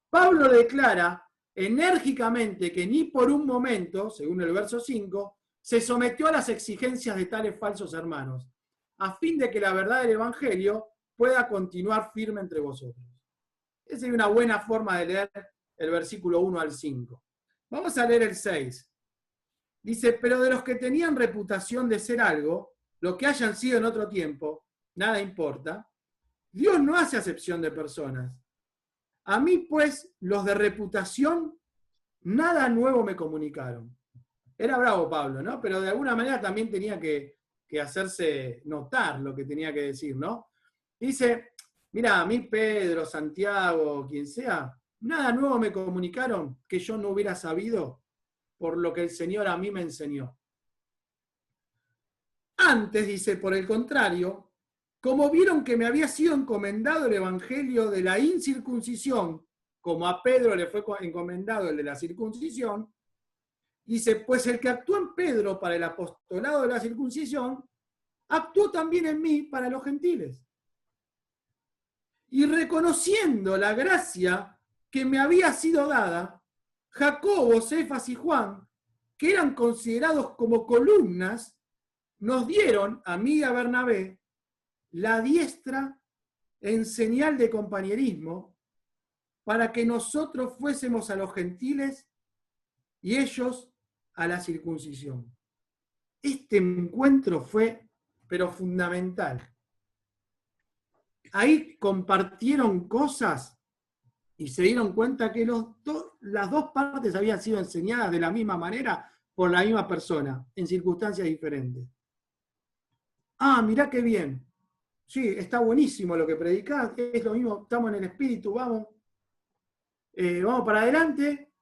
Pablo declara enérgicamente que ni por un momento, según el verso 5, se sometió a las exigencias de tales falsos hermanos, a fin de que la verdad del Evangelio pueda continuar firme entre vosotros. Esa es una buena forma de leer el versículo 1 al 5. Vamos a leer el 6. Dice, pero de los que tenían reputación de ser algo, lo que hayan sido en otro tiempo, nada importa, Dios no hace acepción de personas. A mí, pues, los de reputación, nada nuevo me comunicaron. Era bravo Pablo, ¿no? Pero de alguna manera también tenía que hacerse notar lo que tenía que decir, ¿no? Dice, mira, a mí Pedro, Santiago, quien sea, nada nuevo me comunicaron que yo no hubiera sabido por lo que el Señor a mí me enseñó. Antes, dice, por el contrario, como vieron que me había sido encomendado el evangelio de la incircuncisión, como a Pedro le fue encomendado el de la circuncisión, dice, pues el que actuó en Pedro para el apostolado de la circuncisión, actuó también en mí para los gentiles. Y reconociendo la gracia que me había sido dada, Jacobo, Cefas y Juan, que eran considerados como columnas, nos dieron, a mí y a Bernabé, la diestra en señal de compañerismo, para que nosotros fuésemos a los gentiles y ellos a la circuncisión. Este encuentro fue, pero fundamental. Ahí compartieron cosas y se dieron cuenta que las dos partes habían sido enseñadas de la misma manera por la misma persona, en circunstancias diferentes. Mirá qué bien. Sí, está buenísimo lo que predicás, es lo mismo, estamos en el espíritu, vamos para adelante,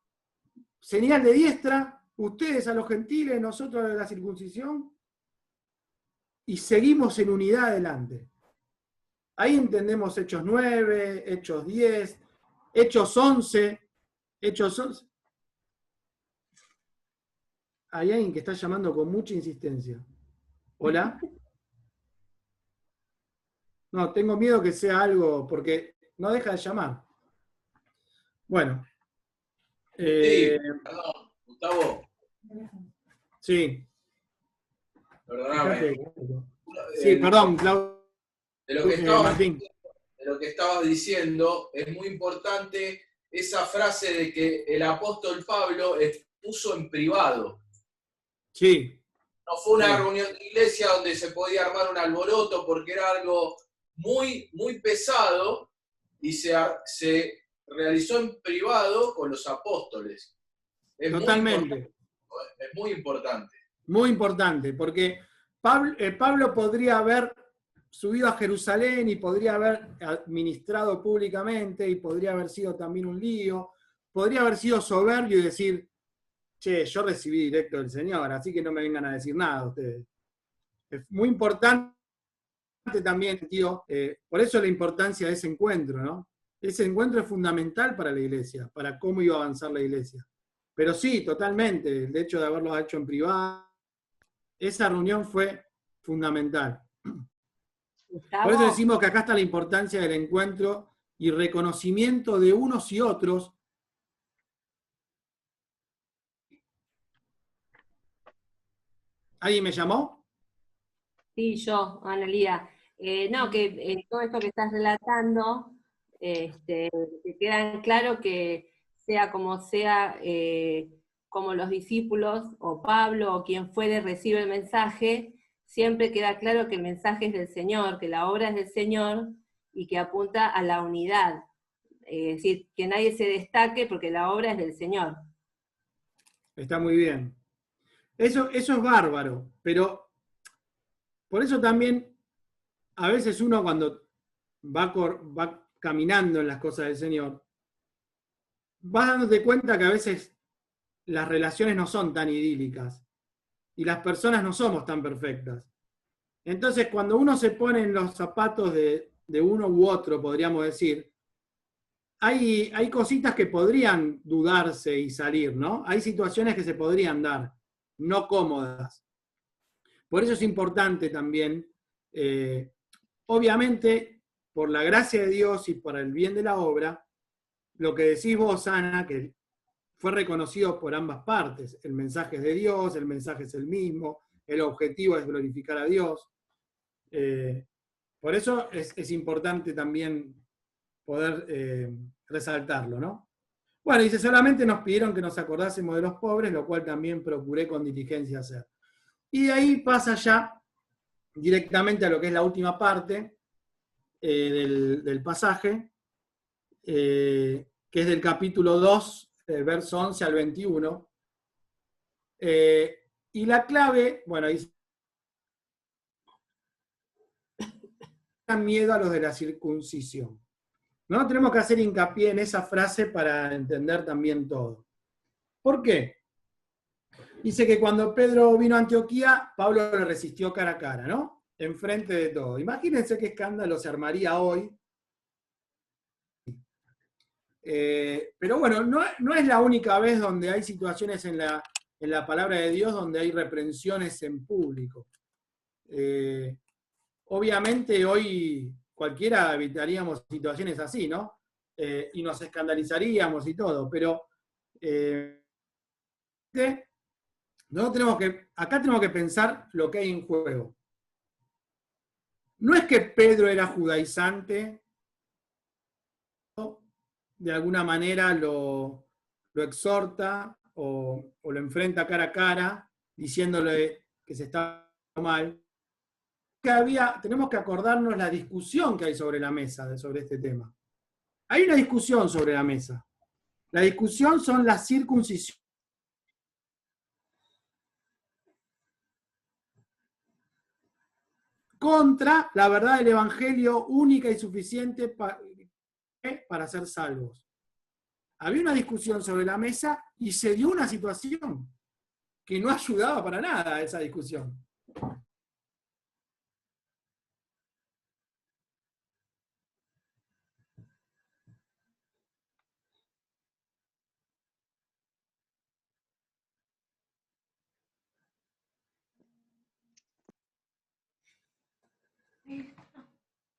señal de diestra, ustedes a los gentiles, nosotros a la circuncisión, y seguimos en unidad adelante. Ahí entendemos Hechos 9, Hechos 10, Hechos 11. Hay alguien que está llamando con mucha insistencia. ¿Hola? No, tengo miedo que sea algo, porque no deja de llamar. Bueno. Sí, perdón, Gustavo. Sí. Perdóname. Sí, perdón, Claudio. De lo que estabas diciendo, es muy importante esa frase de que el apóstol Pablo expuso en privado. Sí. No fue una reunión de iglesia donde se podía armar un alboroto porque era algo muy, muy pesado y se realizó en privado con los apóstoles. Totalmente. Es muy importante. Muy importante, porque Pablo podría haber subido a Jerusalén y podría haber administrado públicamente y podría haber sido también un lío, podría haber sido soberbio y decir, che, yo recibí directo del Señor, así que no me vengan a decir nada ustedes. Es muy importante también, tío, por eso la importancia de ese encuentro, ¿no? Ese encuentro es fundamental para la iglesia, para cómo iba a avanzar la iglesia. Pero sí, totalmente, el hecho de haberlo hecho en privado, esa reunión fue fundamental. Gustavo. Por eso decimos que acá está la importancia del encuentro y reconocimiento de unos y otros. ¿Alguien me llamó? Sí, yo, Analía. No, que todo esto que estás relatando, te queda claro que sea, como los discípulos, o Pablo, o quien fuere, recibe el mensaje, siempre queda claro que el mensaje es del Señor, que la obra es del Señor, y que apunta a la unidad. es decir, que nadie se destaque porque la obra es del Señor. Está muy bien. Eso es bárbaro, pero por eso también a veces uno cuando va caminando en las cosas del Señor, vas dándote cuenta que a veces las relaciones no son tan idílicas y las personas no somos tan perfectas. Entonces, cuando uno se pone en los zapatos de uno u otro, podríamos decir, hay cositas que podrían dudarse y salir, ¿no? Hay situaciones que se podrían dar, no cómodas. Por eso es importante también, obviamente, por la gracia de Dios y por el bien de la obra, lo que decís vos, Ana, que fue reconocido por ambas partes. El mensaje es de Dios, el mensaje es el mismo, el objetivo es glorificar a Dios. Por eso es importante también poder resaltarlo, ¿no? Bueno, dice, solamente nos pidieron que nos acordásemos de los pobres, lo cual también procuré con diligencia hacer. Y de ahí pasa ya directamente a lo que es la última parte del pasaje, que es del capítulo 2, verso 11 al 21. Y la clave, bueno, dice, miedo a los de la circuncisión. No tenemos que hacer hincapié en esa frase para entender también todo. ¿Por qué? Dice que cuando Pedro vino a Antioquía, Pablo le resistió cara a cara, ¿no? Enfrente de todo. Imagínense qué escándalo se armaría hoy. Pero bueno, no es la única vez donde hay situaciones en la palabra de Dios donde hay reprensiones en público. Obviamente hoy cualquiera evitaríamos situaciones así, ¿no? Y nos escandalizaríamos y todo, pero acá tenemos que pensar lo que hay en juego. No es que Pedro era judaizante, de alguna manera lo exhorta o lo enfrenta cara a cara, diciéndole que se está mal. Tenemos que acordarnos la discusión que hay sobre la mesa sobre este tema. Hay una discusión sobre la mesa. La discusión son las circuncisiones. Contra la verdad del Evangelio única y suficiente para ser salvos. Había una discusión sobre la mesa y se dio una situación que no ayudaba para nada a esa discusión.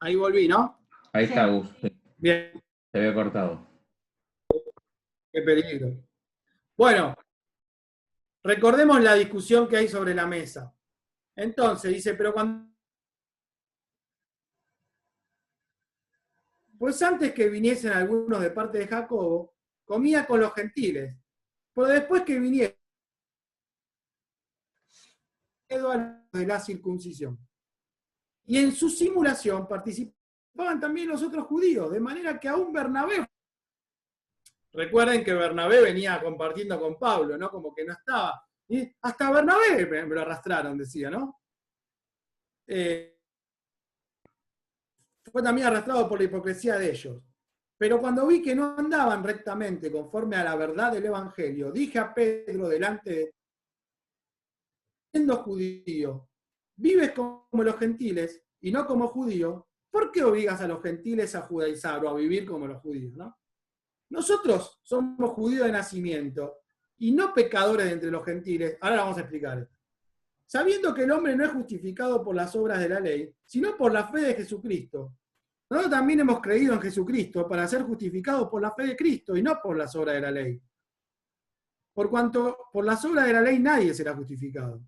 Ahí volví, ¿no? Ahí está, Gus. Bien. Se había cortado. Qué peligro. Bueno, recordemos la discusión que hay sobre la mesa. Entonces, dice, pero cuando... Pues antes que viniesen algunos de parte de Jacobo, comía con los gentiles. Pero después que vinieron de la circuncisión. Y en su simulación participaban también los otros judíos, de manera que aún Bernabé... Recuerden que Bernabé venía compartiendo con Pablo, ¿no? Como que no estaba. Y hasta Bernabé me lo arrastraron, decía, ¿no? Fue también arrastrado por la hipocresía de ellos. Pero cuando vi que no andaban rectamente conforme a la verdad del Evangelio, dije a Pedro delante de... Siendo judío, vives como los gentiles y no como judío, ¿por qué obligas a los gentiles a judaizar o a vivir como los judíos, ¿no? Nosotros somos judíos de nacimiento y no pecadores de entre los gentiles. Ahora vamos a explicar esto. Sabiendo que el hombre no es justificado por las obras de la ley, sino por la fe de Jesucristo. Nosotros también hemos creído en Jesucristo para ser justificados por la fe de Cristo y no por las obras de la ley. Por cuanto por las obras de la ley nadie será justificado.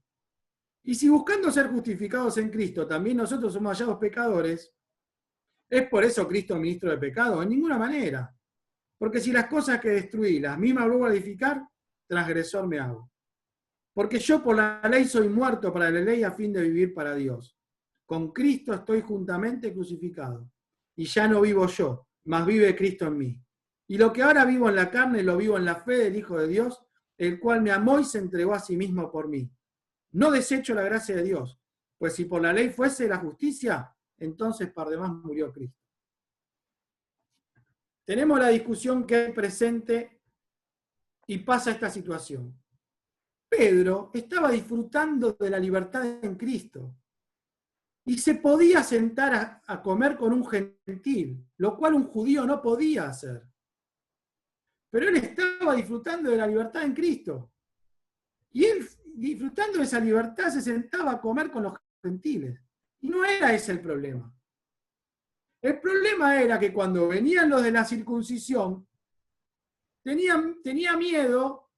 Y si buscando ser justificados en Cristo también nosotros somos hallados pecadores, ¿es por eso Cristo ministro de pecado? En ninguna manera. Porque si las cosas que destruí, las mismas vuelvo a edificar, transgresor me hago. Porque yo por la ley soy muerto para la ley a fin de vivir para Dios. Con Cristo estoy juntamente crucificado. Y ya no vivo yo, mas vive Cristo en mí. Y lo que ahora vivo en la carne, lo vivo en la fe del Hijo de Dios, el cual me amó y se entregó a sí mismo por mí. No desecho la gracia de Dios, pues si por la ley fuese la justicia, entonces por demás murió Cristo. Tenemos la discusión que hay presente y pasa esta situación. Pedro estaba disfrutando de la libertad en Cristo y se podía sentar a comer con un gentil, lo cual un judío no podía hacer. Pero él estaba disfrutando de la libertad en Cristo. Y él, disfrutando de esa libertad, se sentaba a comer con los gentiles. Y no era ese el problema. El problema era que cuando venían los de la circuncisión, tenía miedo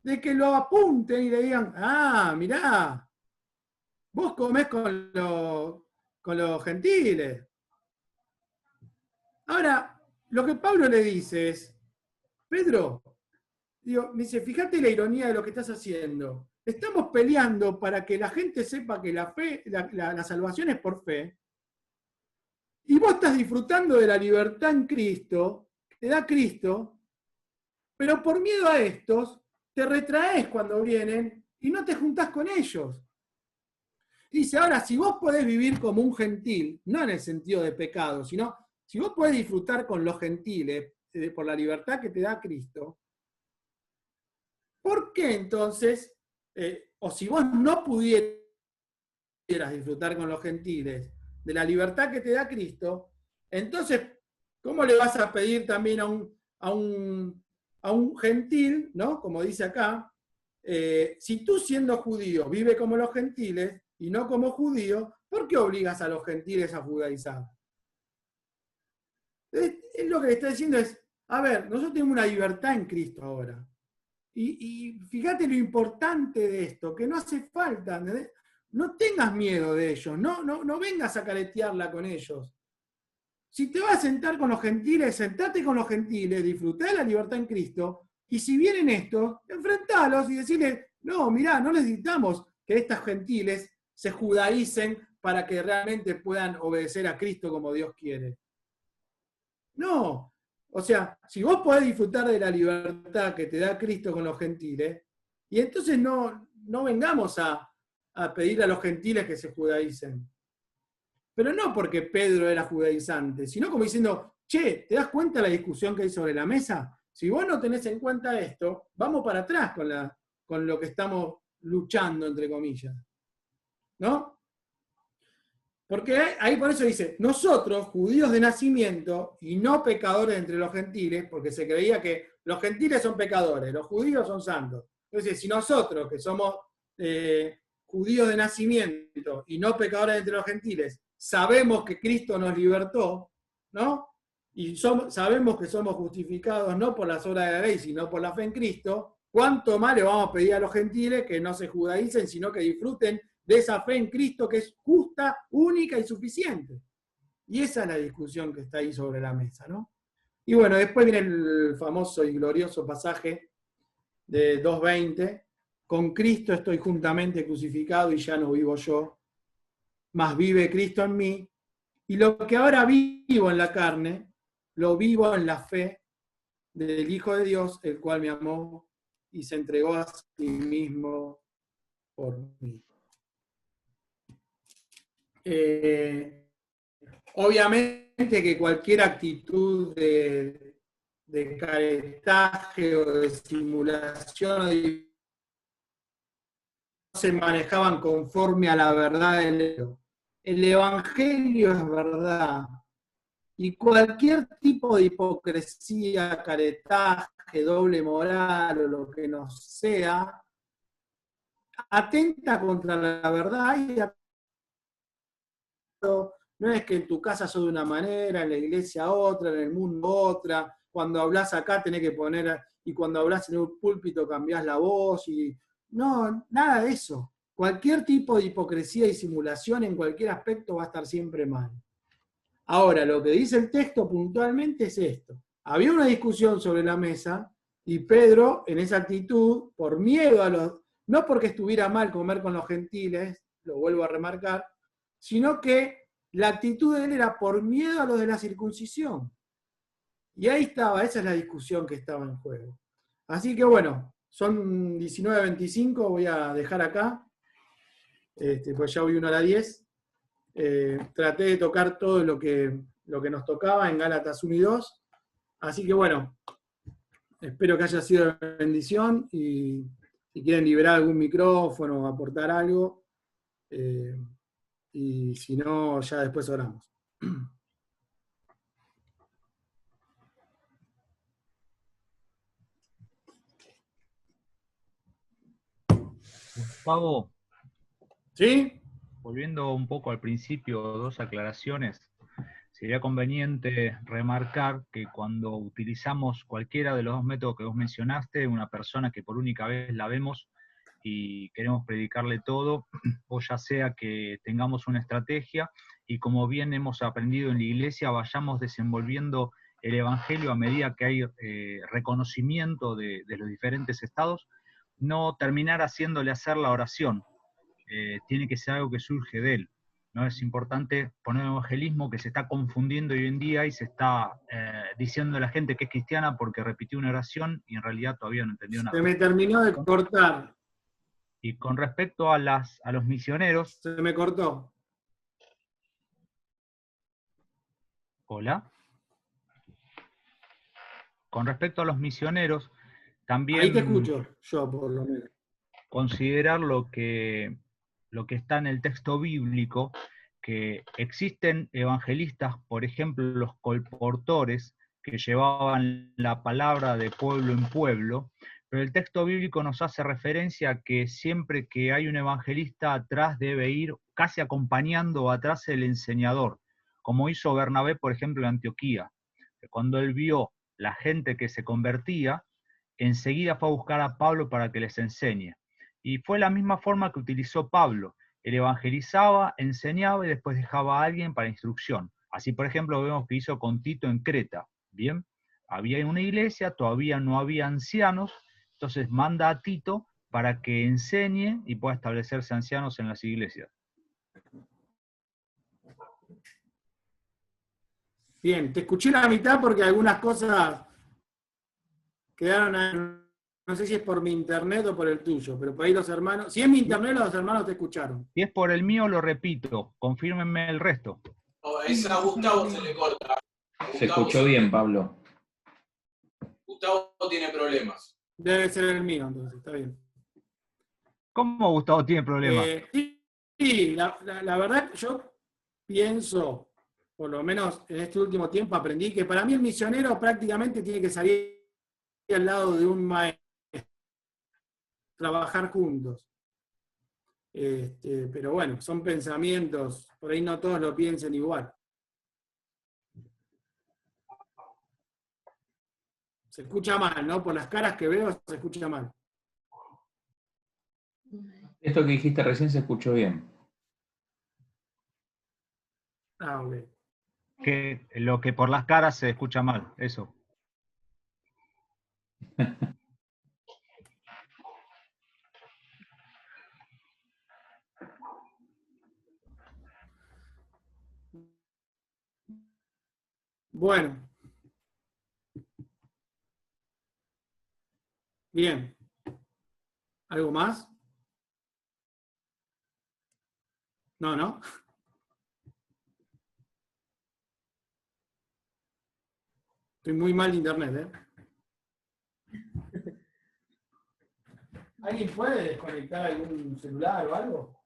de que lo apunten y le digan, ah, mirá, vos comés con los gentiles. Ahora, lo que Pablo le dice es, Pedro, me dice, fíjate la ironía de lo que estás haciendo. Estamos peleando para que la gente sepa que la fe, la salvación es por fe, y vos estás disfrutando de la libertad en Cristo, que te da Cristo, pero por miedo a estos, te retraes cuando vienen y no te juntás con ellos. Dice, ahora, si vos podés vivir como un gentil, no en el sentido de pecado, sino si vos podés disfrutar con los gentiles por la libertad que te da Cristo, ¿por qué entonces, o si vos no pudieras disfrutar con los gentiles de la libertad que te da Cristo, entonces, ¿cómo le vas a pedir también a un gentil, ¿no? Como dice acá, si tú siendo judío vive como los gentiles y no como judío, ¿por qué obligas a los gentiles a judaizar? Es lo que le está diciendo es, a ver, nosotros tenemos una libertad en Cristo ahora. Y fíjate lo importante de esto, que no hace falta, ¿entendés? No tengas miedo de ellos, no vengas a caretearla con ellos. Si te vas a sentar con los gentiles, sentate con los gentiles, disfrutá de la libertad en Cristo, y si vienen estos, enfrentalos y decirles, no, mirá, no necesitamos que estos gentiles se judaicen para que realmente puedan obedecer a Cristo como Dios quiere. No, o sea, si vos podés disfrutar de la libertad que te da Cristo con los gentiles, y entonces no vengamos a pedir a los gentiles que se judaicen. Pero no porque Pedro era judaizante, sino como diciendo, che, ¿te das cuenta de la discusión que hay sobre la mesa? Si vos no tenés en cuenta esto, vamos para atrás con lo que estamos luchando, entre comillas. ¿No? Porque ahí por eso dice, nosotros, judíos de nacimiento, y no pecadores entre los gentiles, porque se creía que los gentiles son pecadores, los judíos son santos. Entonces, si nosotros, que somos judíos de nacimiento y no pecadores entre los gentiles, sabemos que Cristo nos libertó, ¿no? Y sabemos que somos justificados no por las obras de la ley, sino por la fe en Cristo, ¿cuánto más le vamos a pedir a los gentiles que no se judaicen, sino que disfruten de esa fe en Cristo que es justa, única y suficiente? Y esa es la discusión que está ahí sobre la mesa, ¿no? Y bueno, después viene el famoso y glorioso pasaje de 2:20, con Cristo estoy juntamente crucificado y ya no vivo yo, mas vive Cristo en mí, y lo que ahora vivo en la carne, lo vivo en la fe del Hijo de Dios, el cual me amó y se entregó a sí mismo por mí. Obviamente que cualquier actitud de caretaje o de simulación se manejaban conforme a la verdad del Evangelio. El Evangelio es verdad. Y cualquier tipo de hipocresía, caretaje, doble moral o lo que no sea, atenta contra la verdad y no es que en tu casa sos de una manera, en la iglesia otra, en el mundo otra, cuando hablas acá tenés que poner, y cuando hablas en un púlpito cambiás la voz, y no, nada de eso. Cualquier tipo de hipocresía y simulación en cualquier aspecto va a estar siempre mal. Ahora, lo que dice el texto puntualmente es esto. Había una discusión sobre la mesa, y Pedro, en esa actitud, por miedo a los, no porque estuviera mal comer con los gentiles, lo vuelvo a remarcar, sino que la actitud de él era por miedo a los de la circuncisión. Y ahí estaba, esa es la discusión que estaba en juego. Así que bueno, son 19:25, voy a dejar acá, pues ya voy 1:10. Traté de tocar todo lo que nos tocaba en Gálatas 1 y 2. Así que bueno, espero que haya sido de bendición y si quieren liberar algún micrófono o aportar algo, y si no, ya después oramos. Gustavo, ¿Sí? volviendo un poco al principio, dos aclaraciones. Sería conveniente remarcar que cuando utilizamos cualquiera de los dos métodos que vos mencionaste, una persona que por única vez la vemos y queremos predicarle todo, o ya sea que tengamos una estrategia y como bien hemos aprendido en la iglesia, vayamos desenvolviendo el evangelio a medida que hay reconocimiento de los diferentes estados, no terminar haciéndole hacer la oración. Tiene que ser algo que surge de él. ¿No? Es importante poner un evangelismo que se está confundiendo hoy en día y se está diciendo a la gente que es cristiana porque repitió una oración y en realidad todavía no entendió nada. Se me terminó de cortar. Y con respecto a los misioneros... Se me cortó. Hola. Con respecto a los misioneros, también... Ahí te escucho, yo por lo menos. Considerar lo que está en el texto bíblico, que existen evangelistas, por ejemplo, los colportores, que llevaban la palabra de pueblo en pueblo, pero el texto bíblico nos hace referencia a que siempre que hay un evangelista atrás debe ir casi acompañando atrás el enseñador, como hizo Bernabé, por ejemplo, en Antioquía. Cuando él vio la gente que se convertía, enseguida fue a buscar a Pablo para que les enseñe. Y fue la misma forma que utilizó Pablo. Él evangelizaba, enseñaba y después dejaba a alguien para instrucción. Así, por ejemplo, vemos que hizo con Tito en Creta. Bien, había una iglesia, todavía no había ancianos, entonces manda a Tito para que enseñe y pueda establecerse ancianos en las iglesias. Bien, te escuché la mitad porque algunas cosas quedaron, no sé si es por mi internet o por el tuyo, pero por ahí los hermanos, si es mi internet, los hermanos te escucharon. Si es por el mío, lo repito, confírmenme el resto. No, esa a Gustavo se le corta. Se escuchó bien, Pablo. Gustavo tiene problemas. Debe ser el mío, entonces, está bien. ¿Cómo Gustavo tiene problemas? Sí, la verdad yo pienso, por lo menos en este último tiempo aprendí, que para mí el misionero prácticamente tiene que salir al lado de un maestro, trabajar juntos. Pero bueno, son pensamientos, por ahí no todos lo piensen igual. Se escucha mal, ¿no? Por las caras que veo se escucha mal. Esto que dijiste recién se escuchó bien. Ah, ok. Que lo que por las caras se escucha mal, eso. Bueno. Bien. ¿Algo más? No, ¿no? Estoy muy mal de internet, ¿eh? ¿Alguien puede desconectar algún celular o algo?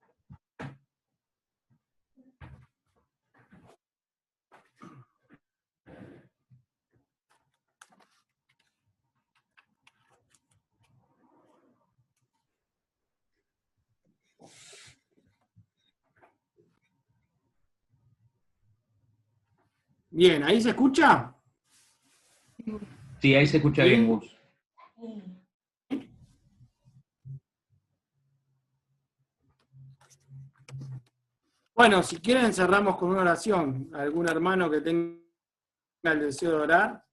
Bien, ¿ahí se escucha? Sí, ahí se escucha bien, Gus. Bueno, si quieren cerramos con una oración. ¿Algún hermano que tenga el deseo de orar?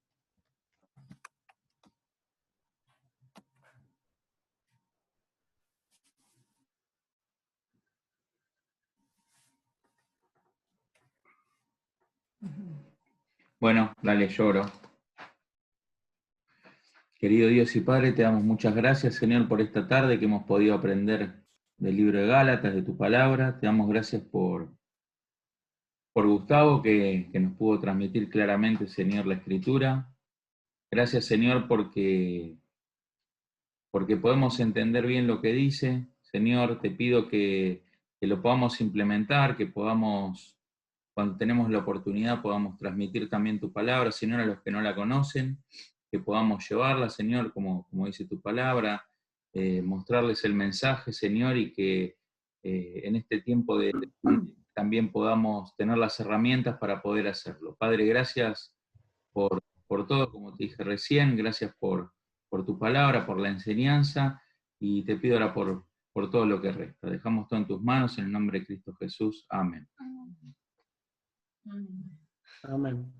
Bueno, dale, lloro. Querido Dios y Padre, te damos muchas gracias, Señor, por esta tarde que hemos podido aprender del libro de Gálatas, de tu palabra. Te damos gracias por Gustavo, que nos pudo transmitir claramente, Señor, la Escritura. Gracias, Señor, porque podemos entender bien lo que dice. Señor, te pido que lo podamos implementar, que podamos, cuando tenemos la oportunidad, podamos transmitir también tu palabra, Señor, a los que no la conocen, que podamos llevarla, Señor, como dice tu palabra, mostrarles el mensaje, Señor, y que en este tiempo también podamos tener las herramientas para poder hacerlo. Padre, gracias por todo, como te dije recién, gracias por tu palabra, por la enseñanza, y te pido ahora por todo lo que resta. Dejamos todo en tus manos, en el nombre de Cristo Jesús. Amén. Amén.